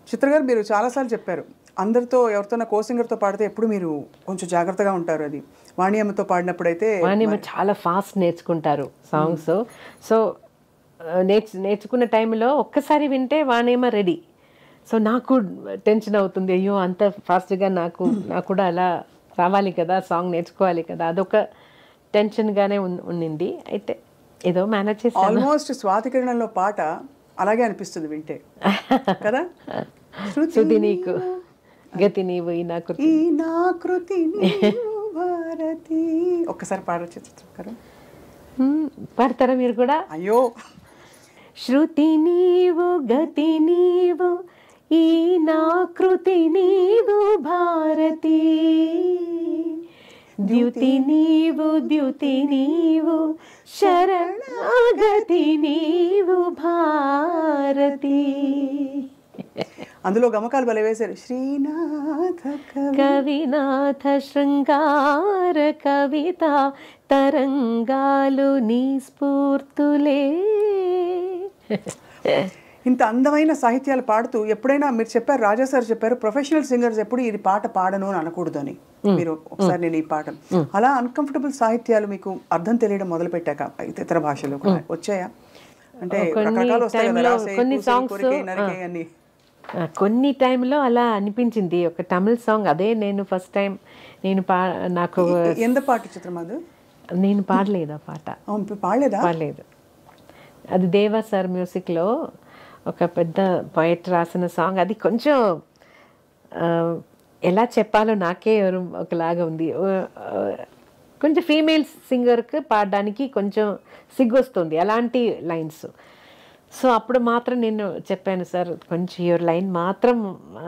చిత్ర గారు, మీరు చాలాసార్లు చెప్పారు అందరితో ఎవరితోనా కోసింగర్తో పాడితే ఎప్పుడు మీరు కొంచెం జాగ్రత్తగా ఉంటారు. అది వాణియమ్మతో పాడినప్పుడు అయితే వాణియమ్మ చాలా ఫాస్ట్ నేర్చుకుంటారు సాంగ్స్. సో నేర్చుకున్న టైంలో ఒక్కసారి వింటే వాణియమ్మ రెడీ. సో నాకు టెన్షన్ అవుతుంది, అయ్యో అంత ఫాస్ట్గా నాకు కూడా అలా రావాలి కదా, సాంగ్ నేర్చుకోవాలి కదా, అదొక టెన్షన్గానే ఉండింది. అయితే ఏదో మేనేజ్ చేసి ఆల్మోస్ట్ స్వాతికిరణంలో పాట అలాగే అనిపిస్తుంది వింటే కదా. శృతి నీకు గతి నీవు ఈ నాకృతి భారతి. ఒక్కసారి పాడొచ్చు చిత్రం? పాడతారా మీరు కూడా? అయ్యో. శృతి నీవు గతి నీవు ఈ నాకృతి నీవు భారతి, ద్యుతి నీవు శరణాగతి నీవు భారతి. అందులో గమకాలు భలే వేశారు. శ్రీనాథ కవినాథ శృంగార కవిత తరంగాలు నీ స్ఫూర్తులే. ఇంత అందమైన సాహిత్యాలు పాడుతూ ఎప్పుడైనా మీరు చెప్పారు, రాజా సార్ చెప్పారు, ప్రొఫెషనల్ సింగర్స్ ఎప్పుడు ఇది పాట పాడను అని అనకూడదు అని. మీరు ఒకసారి నేను ఈ పాట అలా అన్కంఫర్టబుల్ సాహిత్యాలు మీకు అర్థం తెలియడం మొదలు పెట్టాక ఇతర భాషలో వచ్చాయా? అంటే రకరకాలు వస్తాయి కదా, కొన్ని సాంగ్స్ కొన్ని టైంలో అలా అనిపించింది. ఒక తమిళ్ సాంగ్ అదే నేను ఫస్ట్ టైం నాకు ఎంత పాట చిత్రం అది? నేను పాడలేదు ఆ పాట. పాడలేదు. అది దేవా సార్ మ్యూజిక్లో ఒక పెద్ద పోయట్ రాసిన సాంగ్. అది కొంచెం ఎలా చెప్పాలో నాకే ఒకలాగా ఉంది. కొంచెం ఫీమేల్ సింగర్కి పాడడానికి కొంచెం సిగ్గొస్తుంది అలాంటి లైన్స్. సో అప్పుడు మాత్రం నేను చెప్పాను సార్, కొంచెం యువర్ లైన్ మాత్రం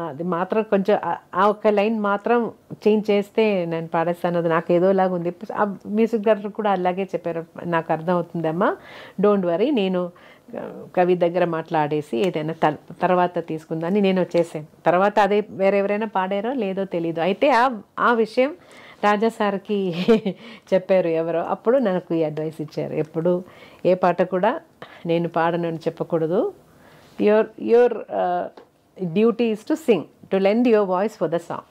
అది మాత్రం కొంచెం ఆ ఒక్క లైన్ మాత్రం చేంజ్ చేస్తే నేను పాడేస్తాను, అది నాకు ఏదోలాగా ఉంది. ఆ మ్యూజిక్ డైరెక్టర్ కూడా అలాగే చెప్పారు, నాకు అర్థం అవుతుందమ్మా, డోంట్ వరీ, నేను కవి దగ్గర మాట్లాడేసి ఏదైనా తర్వాత తీసుకుందని నేను వచ్చేసాను. తర్వాత అదే వేరెవరైనా పాడారో లేదో తెలీదు. అయితే ఆ విషయం రాజా సార్కి చెప్పారు ఎవరో, అప్పుడు నాకు ఈ అడ్వైస్ ఇచ్చారు, ఎప్పుడు ఏ పాట కూడా నేను పాడను అని చెప్పకూడదు, your duty is to sing, to lend your voice for the song.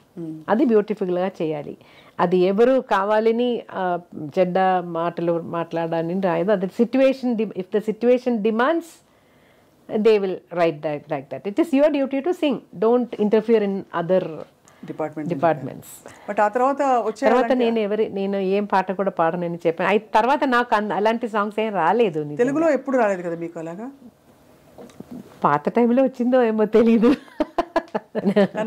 అది బ్యూటిఫుల్గా చేయాలి. అది ఎవరు కావాలని చెడ్డ మాటలు మాట్లాడాలని రాయదు. అది situation, if the situation demands they will write that like that. It is your duty to sing, don't interfere in other departments. But ఆ తర్వాత నేను ఏం పాట కూడా పాడనని చెప్పాను. తర్వాత నాకు అలాంటి సాంగ్స్ ఏం రాలేదు. తెలుగులో ఎప్పుడు రాలేదు కదా మీకు అలాగా? పాత టైంలో వచ్చిందో ఏమో తెలీదు.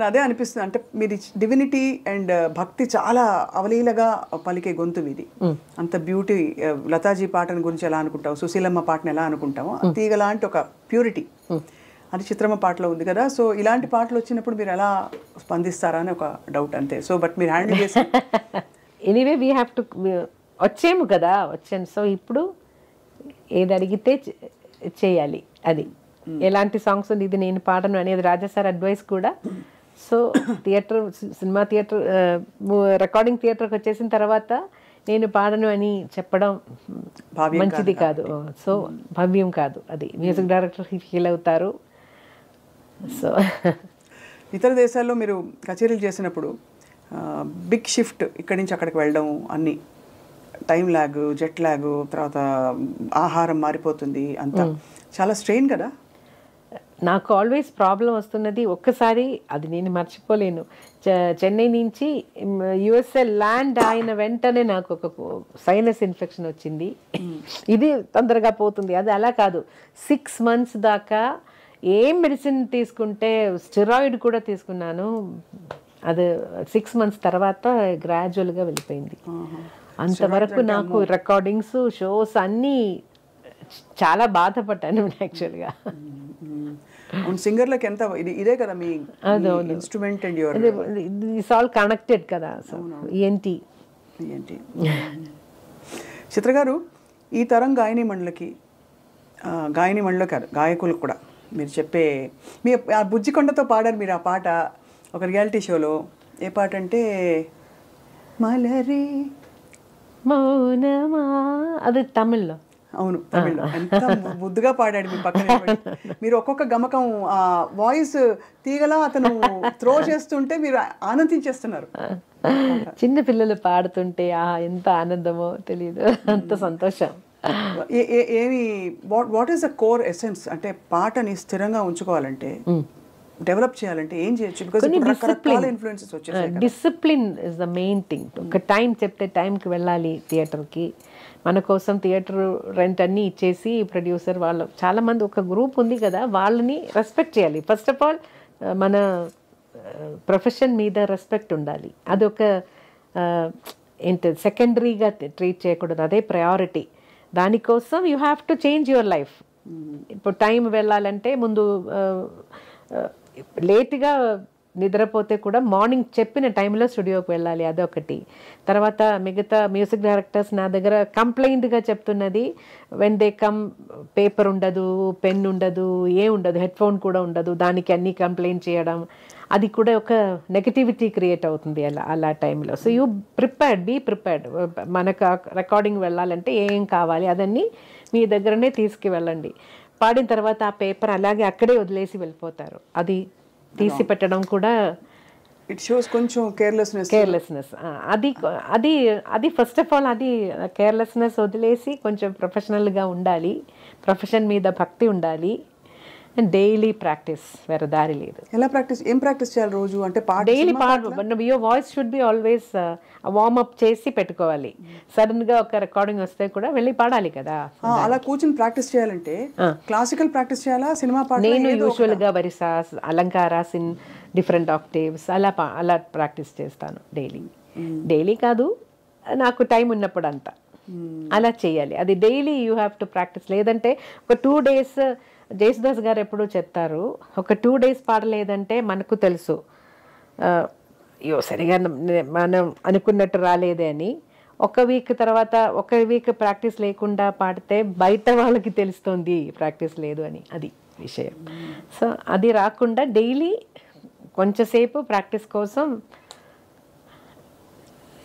అదే అనిపిస్తుంది, అంటే మీది డివినిటీ అండ్ భక్తి చాలా అవలీలగా పలికే గొంతు ఇది. అంత బ్యూటీ. లతాజీ పాటను గురించి ఎలా అనుకుంటావు, సుశీలమ్మ పాటను ఎలా అనుకుంటామో, తీగ లాంటి ఒక ప్యూరిటీ అది చిత్రమ్మ పాటలో ఉంది కదా. సో ఇలాంటి పాటలు వచ్చినప్పుడు మీరు ఎలా స్పందిస్తారా అని ఒక డౌట్ అంతే. సో బట్ మీరు హ్యాండిల్ చేసి ఎనీవే వీ హ్యావ్ టు, వచ్చాము కదా, వచ్చాను. సో ఇప్పుడు ఏది అడిగితే చేయాలి. అది ఎలాంటి సాంగ్స్ ఉంది, ఇది నేను పాడను అనేది రాజా సార్ అడ్వైస్ కూడా. So theatre, cinema theatre, recording థియేటర్కి వచ్చేసిన తర్వాత నేను పాడను అని చెప్పడం మంచిది కాదు. సో భవ్యం కాదు, అది మ్యూజిక్ డైరెక్టర్ ఫీల్ అవుతారు. సో ఇతర దేశాల్లో మీరు కచేరీలు చేసినప్పుడు బిగ్ షిఫ్ట్, ఇక్కడి నుంచి అక్కడికి వెళ్ళడం, అన్ని టైం ల్యాగ్, జెట్ ల్యాగ్, తర్వాత ఆహారం మారిపోతుంది, అంతా చాలా స్ట్రెయిన్ కదా. నాకు ఆల్వేస్ ప్రాబ్లం వస్తున్నది, ఒక్కసారి అది నేను మర్చిపోలేను, చెన్నై నుంచి యుఎస్ఏ ల్యాండ్ అయిన వెంటనే నాకు ఒక సైనస్ ఇన్ఫెక్షన్ వచ్చింది. ఇది తొందరగా పోతుంది, అది అలా కాదు. 6 months దాకా ఏం మెడిసిన్ తీసుకుంటే, స్టెరాయిడ్ కూడా తీసుకున్నాను, అది 6 months తర్వాత గ్రాడ్యువల్గా వెళ్ళిపోయింది. అంతవరకు నాకు రికార్డింగ్స్, షోస్ అన్నీ చాలా బాధపడ్డాను యాక్చువల్గా. సింగర్లకు ఎంత ఇదే కదా మీ instrument and your it's all connected కదా. సో ఏంటి చిత్ర గారు, ఈ తరం గాయని మండలిలో కాదు, గాయకులకు కూడా మీరు చెప్పే, మీ ఆ బుజ్జికొండతో పాడారు మీరు ఆ పాట ఒక రియాలిటీ షోలో. ఏ పాట అంటే మలరే మౌనమా, అది తమిళ్లో. అవును, తమిళ్లో. ఎంత ముద్దుగా పాడాడు మీ పక్కన. మీరు ఒక్కొక్క గమకం వాయిస్ తీగలా అతను త్రో చేస్తుంటే మీరు ఆనందించేస్తున్నారు. చిన్న పిల్లలు పాడుతుంటే ఎంత ఆనందమో తెలియదు, అంత సంతోషం. ఏమి what is the core essence? అంటే పాటని స్థిరంగా ఉంచుకోవాలంటే, డెవలప్ చేయాలంటే ఏం చేయొచ్చు? బికాజ్ రకరకాల ఇన్ఫ్లుయెన్సెస్ వచ్చేసాయి. Discipline is the main thing. ఒక టైం చెప్తే టైంకి వెళ్ళాలి థియేటర్కి. మన కోసం థియేటర్ రెంట్ అన్నీ ఇచ్చేసి ప్రొడ్యూసర్ వాళ్ళు చాలామంది, ఒక గ్రూప్ ఉంది కదా, వాళ్ళని రెస్పెక్ట్ చేయాలి. ఫస్ట్ ఆఫ్ ఆల్ మన ప్రొఫెషన్ మీద రెస్పెక్ట్ ఉండాలి. అదొక ఏంటి, సెకండరీగా ట్రీట్ చేయకూడదు, అదే ప్రయారిటీ. దానికోసం you have to change your life. ఇప్పుడు టైం వెళ్ళాలంటే ముందు లేట్గా నిద్రపోతే కూడా మార్నింగ్ చెప్పిన టైంలో స్టూడియోకి వెళ్ళాలి, అదొకటి. తర్వాత మిగతా మ్యూజిక్ డైరెక్టర్స్ నా దగ్గర కంప్లైంట్గా చెప్తున్నది, వెన్ దే కమ్ పేపర్ ఉండదు, పెన్ ఉండదు, ఉండదు, హెడ్ ఫోన్ కూడా ఉండదు, దానికి అన్నీ కంప్లైంట్ చేయడం, అది కూడా ఒక నెగటివిటీ క్రియేట్ అవుతుంది అలా టైంలో. So you be prepared. మనకు రికార్డింగ్ వెళ్ళాలంటే ఏం కావాలి అదన్నీ మీ దగ్గరనే తీసుకువెళ్ళండి. పాడిన తర్వాత ఆ పేపర్ అలాగే అక్కడే వదిలేసి వెళ్ళిపోతారు, అది తీసి పెట్టడం కూడా ఇట్ షోస్ కొంచెం కేర్లెస్నెస్. అది ఫస్ట్ ఆఫ్ ఆల్ అది కేర్లెస్నెస్ వదిలేసి కొంచెం ప్రొఫెషనల్గా ఉండాలి, ప్రొఫెషన్ మీద భక్తి ఉండాలి, అండ్ డైలీ ప్రాక్టీస్, వేరే దారి లేదు. ఎలా ప్రాక్టీస్, ఏం ప్రాక్టీస్ చేయాలి రోజు? అంటే daily your voice should be always warm up చేసి పెట్టుకోవాలి. సడన్గా ఒక రికార్డింగ్ వస్తే కూడా వెళ్ళి పాడాలి కదా. అలా కూర్చొని ప్రాక్టీస్ చేయాలంటే క్లాసికల్ ప్రాక్టీస్ చేయాలా, సినిమా పాట? నేను యూజువల్గా వరిసాస్, అలంకారాస్ ఇన్ డిఫరెంట్ ఆక్టేవ్స్ అలా ప్రాక్టీస్ చేస్తాను డైలీ కాదు, నాకు టైం ఉన్నప్పుడు అంతా అలా చేయాలి. అది daily you have to practice. లేదంటే ఒక 2 days జేసుదాస్ గారు ఎప్పుడూ చెప్తారు, ఒక 2 days పాడలేదంటే మనకు తెలుసు అయ్యో సరిగా మనం అనుకున్నట్టు రాలేదే అని. ఒక వీక్ తర్వాత ఒక వీక్ ప్రాక్టీస్ లేకుండా పాడితే బయట వాళ్ళకి తెలుస్తుంది ప్రాక్టీస్ లేదు అని, అది విషయం. సో అది రాకుండా డైలీ కొంచెంసేపు ప్రాక్టీస్ కోసం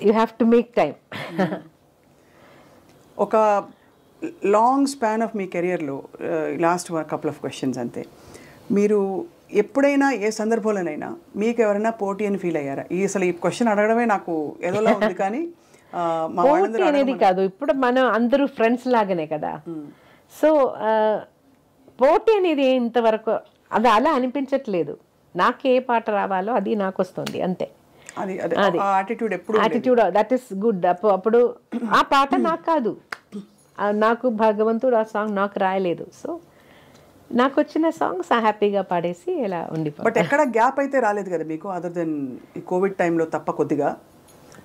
you have to make time. ఒక లాంగ్ స్పాన్ ఆఫ్ మీ కెరియర్లో లాస్ట్ కపుల్ ఆఫ్ క్వశ్చన్స్ అంతే, మీరు ఎప్పుడైనా ఏ సందర్భంలోనైనా మీకు ఎవరైనా పోటీ అని ఫీల్ అయ్యారా? అసలు ఈ క్వశ్చన్ అడగడమే నాకు ఏదోలా ఉంది, కానీ మా పోటీ అనేది కాదు, ఇప్పుడు మనం అందరూ ఫ్రెండ్స్ లాగానే కదా. సో పోటీ అనేది ఇంతవరకు అది అలా అనిపించట్లేదు. నాకు ఏ పాట రావాలో అది నాకు వస్తుంది అంతే. Attitude that is good. అప్పుడు ఆ పాట నాకు కాదు, నాకు భగవంతుడు ఆ సాంగ్ నాకు రాయలేదు. సో నాకు వచ్చిన సాంగ్స్ హ్యాపీగా పాడేసి ఇలా ఉండిపోయి. బట్ ఎక్కడ గ్యాప్ అయితే రాలేదు కదా మీకు, అదర్ దెన్ ఈ కోవిడ్ టైంలో తప్ప కొద్దిగా?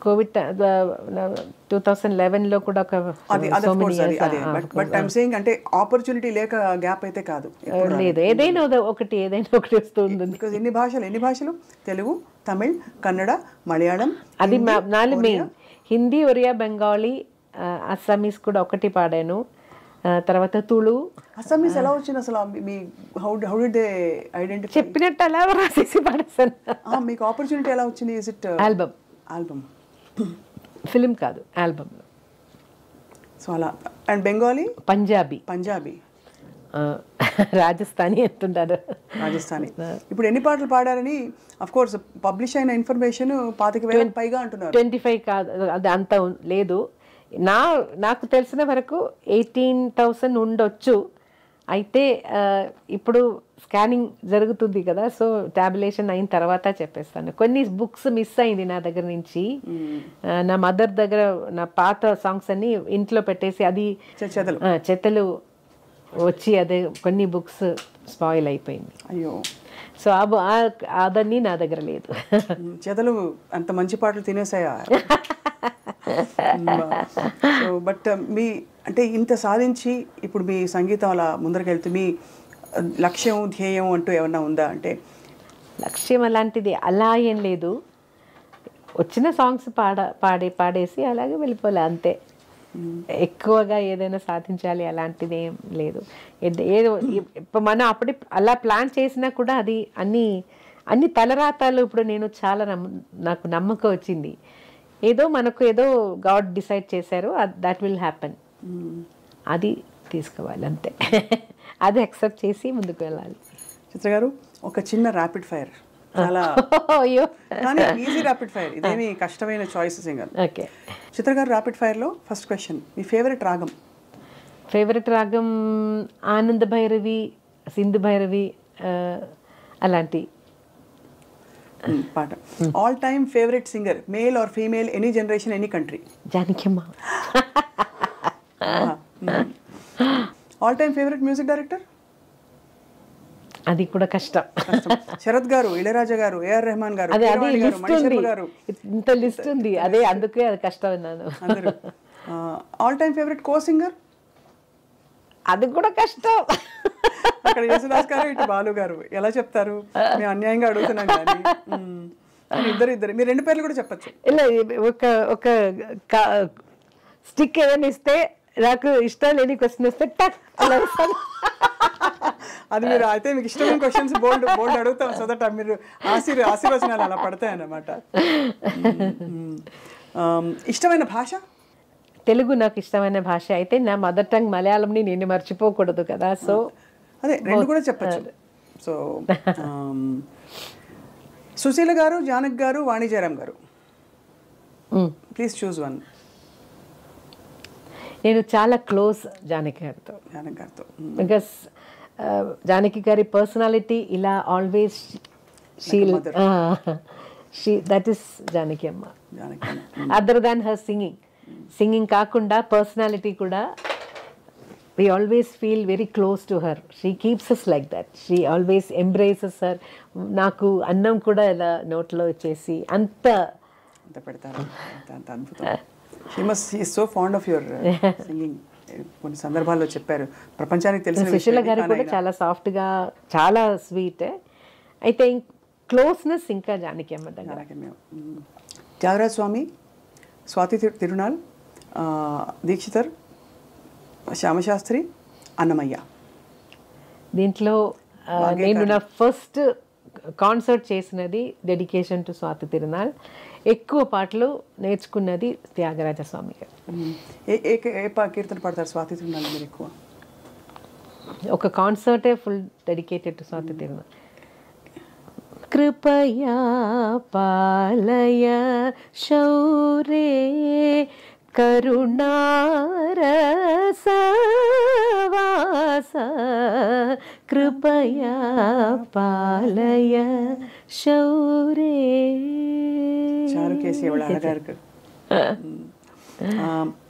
కోవిడ్ 2011లో కూడా ఒక బట్ ఐమ్ సేయింగ్ అంటే ఆపర్చునిటీ లేక గ్యాప్ అయితే కాదు లేదు, ఏదైనా ఒకటి వస్తుంది. బికాజ్ ఎన్ని భాషలు తెలుగు, తమిళ్, కన్నడ, మలయాళం, అది 4 మెయిన్. హిందీ, ఒరియా, బెంగాలీ, అస్సామీస్ కూడా ఒకటి పాడాను. తర్వాత తుళు. అస్సామీస్ ఎలా వచ్చింది అసలు? Me how did they identify? చెప్పినట్టు అలా రాసేసి పాడేసాను. మీకు ఆపర్చునిటీ ఎలా వచ్చింది? Is it album? ఫిలిం కాదు, ఆల్బమ్. సో అలా. అండ్ బెంగాలీ, పంజాబీ, రాజస్థానీ ఎంతుంటారు. రాజస్థానీ. ఇప్పుడు ఎన్ని పాటలు పాడారని అఫ్ కోర్స్ పబ్లిష్ అయిన ఇన్ఫర్మేషన్ 25,000 పైగా అంటున్నారు. 25 కాదు, అది అంత లేదు. నాకు తెలిసిన వరకు 18,000 ఉండొచ్చు. అయితే ఇప్పుడు స్కానింగ్ జరుగుతుంది కదా, సో టాబ్యులేషన్ అయిన తర్వాత చెప్పేస్తాను. కొన్ని బుక్స్ మిస్ అయింది నా దగ్గర నుంచి. నా మదర్ దగ్గర నా పాత సాంగ్స్ అన్ని ఇంట్లో పెట్టేసి అది చెత్తలు వచ్చి అదే కొన్ని బుక్స్ స్పాయిల్ అయిపోయింది. అయ్యో. సో అదన్నీ నా దగ్గర లేదు. చెదలు అంత మంచి పాటలు తినేసాయా? సో బట్ మీ అంటే ఇంత సాధించి ఇప్పుడు మీ సంగీతం అలా ముందరకెళ్తూ మీ లక్ష్యం, ధ్యేయం అంటూ ఏమన్నా ఉందా? అంటే లక్ష్యం అలాంటిది అలా ఏం లేదు, వచ్చిన సాంగ్స్ పాడేసి అలాగే వెళ్ళిపోలే అంతే. ఎక్కువగా ఏదైనా సాధించాలి అలాంటిది ఏం లేదు. ఏదో మనం అప్పుడే అలా ప్లాన్ చేసినా కూడా అది అన్ని తలరాతాలు ఇప్పుడు నేను చాలా నాకు నమ్మకం వచ్చింది. మనకు ఏదో గాడ్ డిసైడ్ చేశారు, దట్ విల్ హ్యాపెన్, అది తీసుకోవాలి అంతే. అది యాక్సెప్ట్ చేసి ముందుకు వెళ్ళాలి. చిత్ర గారు, ఒక చిన్న ర్యాపిడ్ ఫైర్, చాలా కానీ ఈజీ ర్యాపిడ్ ఫైర్, ఇదేమి కష్టమైన చాయిసెస్ ఏం కాదు. ఓకే. చిత్ర గారు, ర్యాపిడ్ ఫైర్లో ఫస్ట్ క్వశ్చన్, మీ ఫేవరెట్ రాగం? ఫేవరెట్ రాగం ఆనంద భైరవి, సింధు భైరవి అలాంటి పాట. All time favourite singer, male or female, any generation, any country? Janakamma. All time favourite music director? అది కూడా కష్టం. శరత్ గారు, ఇళయరాజా గారు, ఏఆర్ రెహమాన్ గారు, ఇంత లిస్ట్ ఉంది, అదే అందుకే అది కష్టం అన్నాను. All time favourite co singer? అది కూడా కష్టం. అక్కడ యేసుదాస్ గారు, ఇటు బాలు గారు, ఎలా చెప్తారు? మేము అన్యాయంగా అడుగుతున్నాం కానీ ఇద్దరు మీరు 2 పేర్లు కూడా చెప్పచ్చు. ఇలా ఒక స్టిక్ ఏదైనా ఇస్తే, నాకు ఇష్టం లేని క్వశ్చన్ వస్తే టక్ అలా ఇస్తాను. అది మీరు అయితే మీకు ఇష్టమైన క్వశ్చన్స్ బోల్డ్ అడుగుతాం, సో దట్ మీరు ఆశీర్వచనాలు అలా పడతాయన్నమాట. ఇష్టమైన భాష? తెలుగు నాకు ఇష్టమైన భాష. అయితే నా మదర్ టంగ్ మలయాళంని నేను మర్చిపోకూడదు కదా, సో అదే 2 కూడా చెప్పచ్చు. సో సుశీల గారు, జానక్ గారు, వాణి జయరామ్ గారు, ప్లీజ్ చూస్ వన్. నేను చాలా క్లోజ్ జానకి గారితో. బికాస్ జానకి గారి పర్సనాలిటీ ఇలా ఆల్వేస్ దట్ ఈస్ జానకి అమ్మ. అదర్ దాన్ హర్ సింగింగ్ కాకుండా పర్సనాలిటీ కూడా we always feel very close to her. She keeps us like that. She always embraces her. నాకు అన్నం కూడా ఇలా నోట్లో వచ్చేసి అంత పెడతారు. She is so fond of your singing. కొన్ని సందర్భాల్లో చెప్పారు, ప్రపంచానికి తెలిసిన సుశీల విషయం గారు ఇది, కూడా కానీ చాలా సాఫ్ట్గా, చాలా స్వీట్. అయితే క్లోజ్నెస్ ఇంకా జానకి అమ్మ దగ్గర. అలాగే మేము త్యాగరాజ స్వామి, స్వాతి తిరునాల్, దీక్షితర్, శ్యామశాస్త్రి, అన్నమయ్య. దీంట్లో నేను నా ఫస్ట్ కాన్సర్ట్ చేసినది డెడికేషన్ టు స్వాతి తిరునాల్. ఎక్కువ పాటలు నేర్చుకున్నది త్యాగరాజ స్వామి గారు. కీర్తన పాడతారు స్వాతి తిరునాల్ మీరు ఎక్కువ? ఒక కాన్సర్టే full dedicated to Swathi Thirunal. కృపయా పాలయ శౌరే కరుణారసవాస కృపయా పాలయ శౌరే. చారుకేసి ఎవడ అழகா இருக்கு.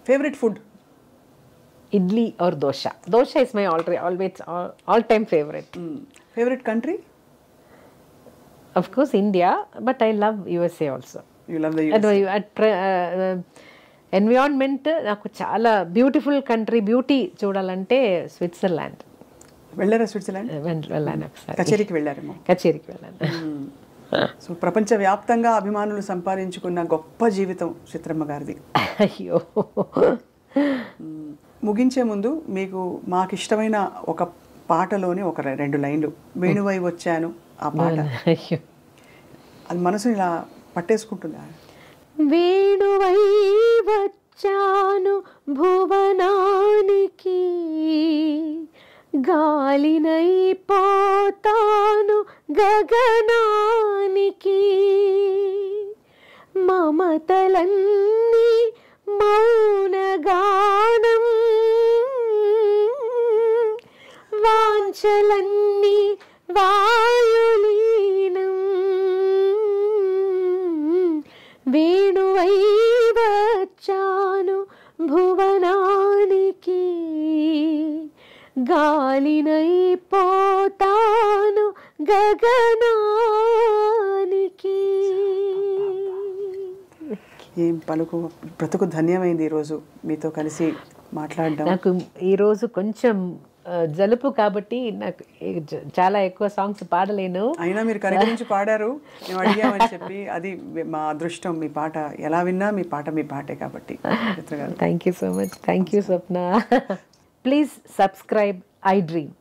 Favourite food? Idli or dosa. Dosa is my always all time favourite. Favourite country? Of course India, but I love USA also. You love the USA? Environment నాకు చాలా బ్యూటిఫుల్ కంట్రీ. బ్యూటీ చూడాలంటే స్విట్జర్లాండ్. వెళ్ళారా స్విట్జర్లాండ్? వెళ్ళాను ఒకసారి. కచేరీకి వెళ్ళారేమో? కచేరీకి వెళ్ళాను. సో ప్రపంచవ్యాప్తంగా అభిమానులు సంపాదించుకున్న గొప్ప జీవితం చిత్రమ్మ గారిది. అయ్యో. ముగించే ముందు మీకు మాకు ఇష్టమైన ఒక పాటలోని ఒక 2 లైన్లు, వేణువై వచ్చాను ఆ పాట, అయ్యో, అది మనసుని ఇలా పట్టేసుకుంటుందా? వేణువై వచ్చాను భువనానికి, గాలినై పోతాను గగనానికి, మమతలన్నీ మౌనగానం, వాంఛలన్నీ వాయులీనం, వేణువై వచ్చాను భువనానికి, గాలినై పోతాను గగనానికి. ఏం పలుకు, బ్రతుకు ధన్యమైంది ఈరోజు మీతో కలిసి మాట్లాడడం. నాకు ఈరోజు కొంచెం జలుపు కాబట్టి నాకు చాలా ఎక్కువ సాంగ్స్ పాడలేను. అయినా మీరు కనికరించి పాడారు, మేము అడిగామని చెప్పి. అది మా అదృష్టం. మీ పాట ఎలా విన్నా మీ పాటే కాబట్టి. Thank you so much. Thank you Swapna. Please subscribe I dream.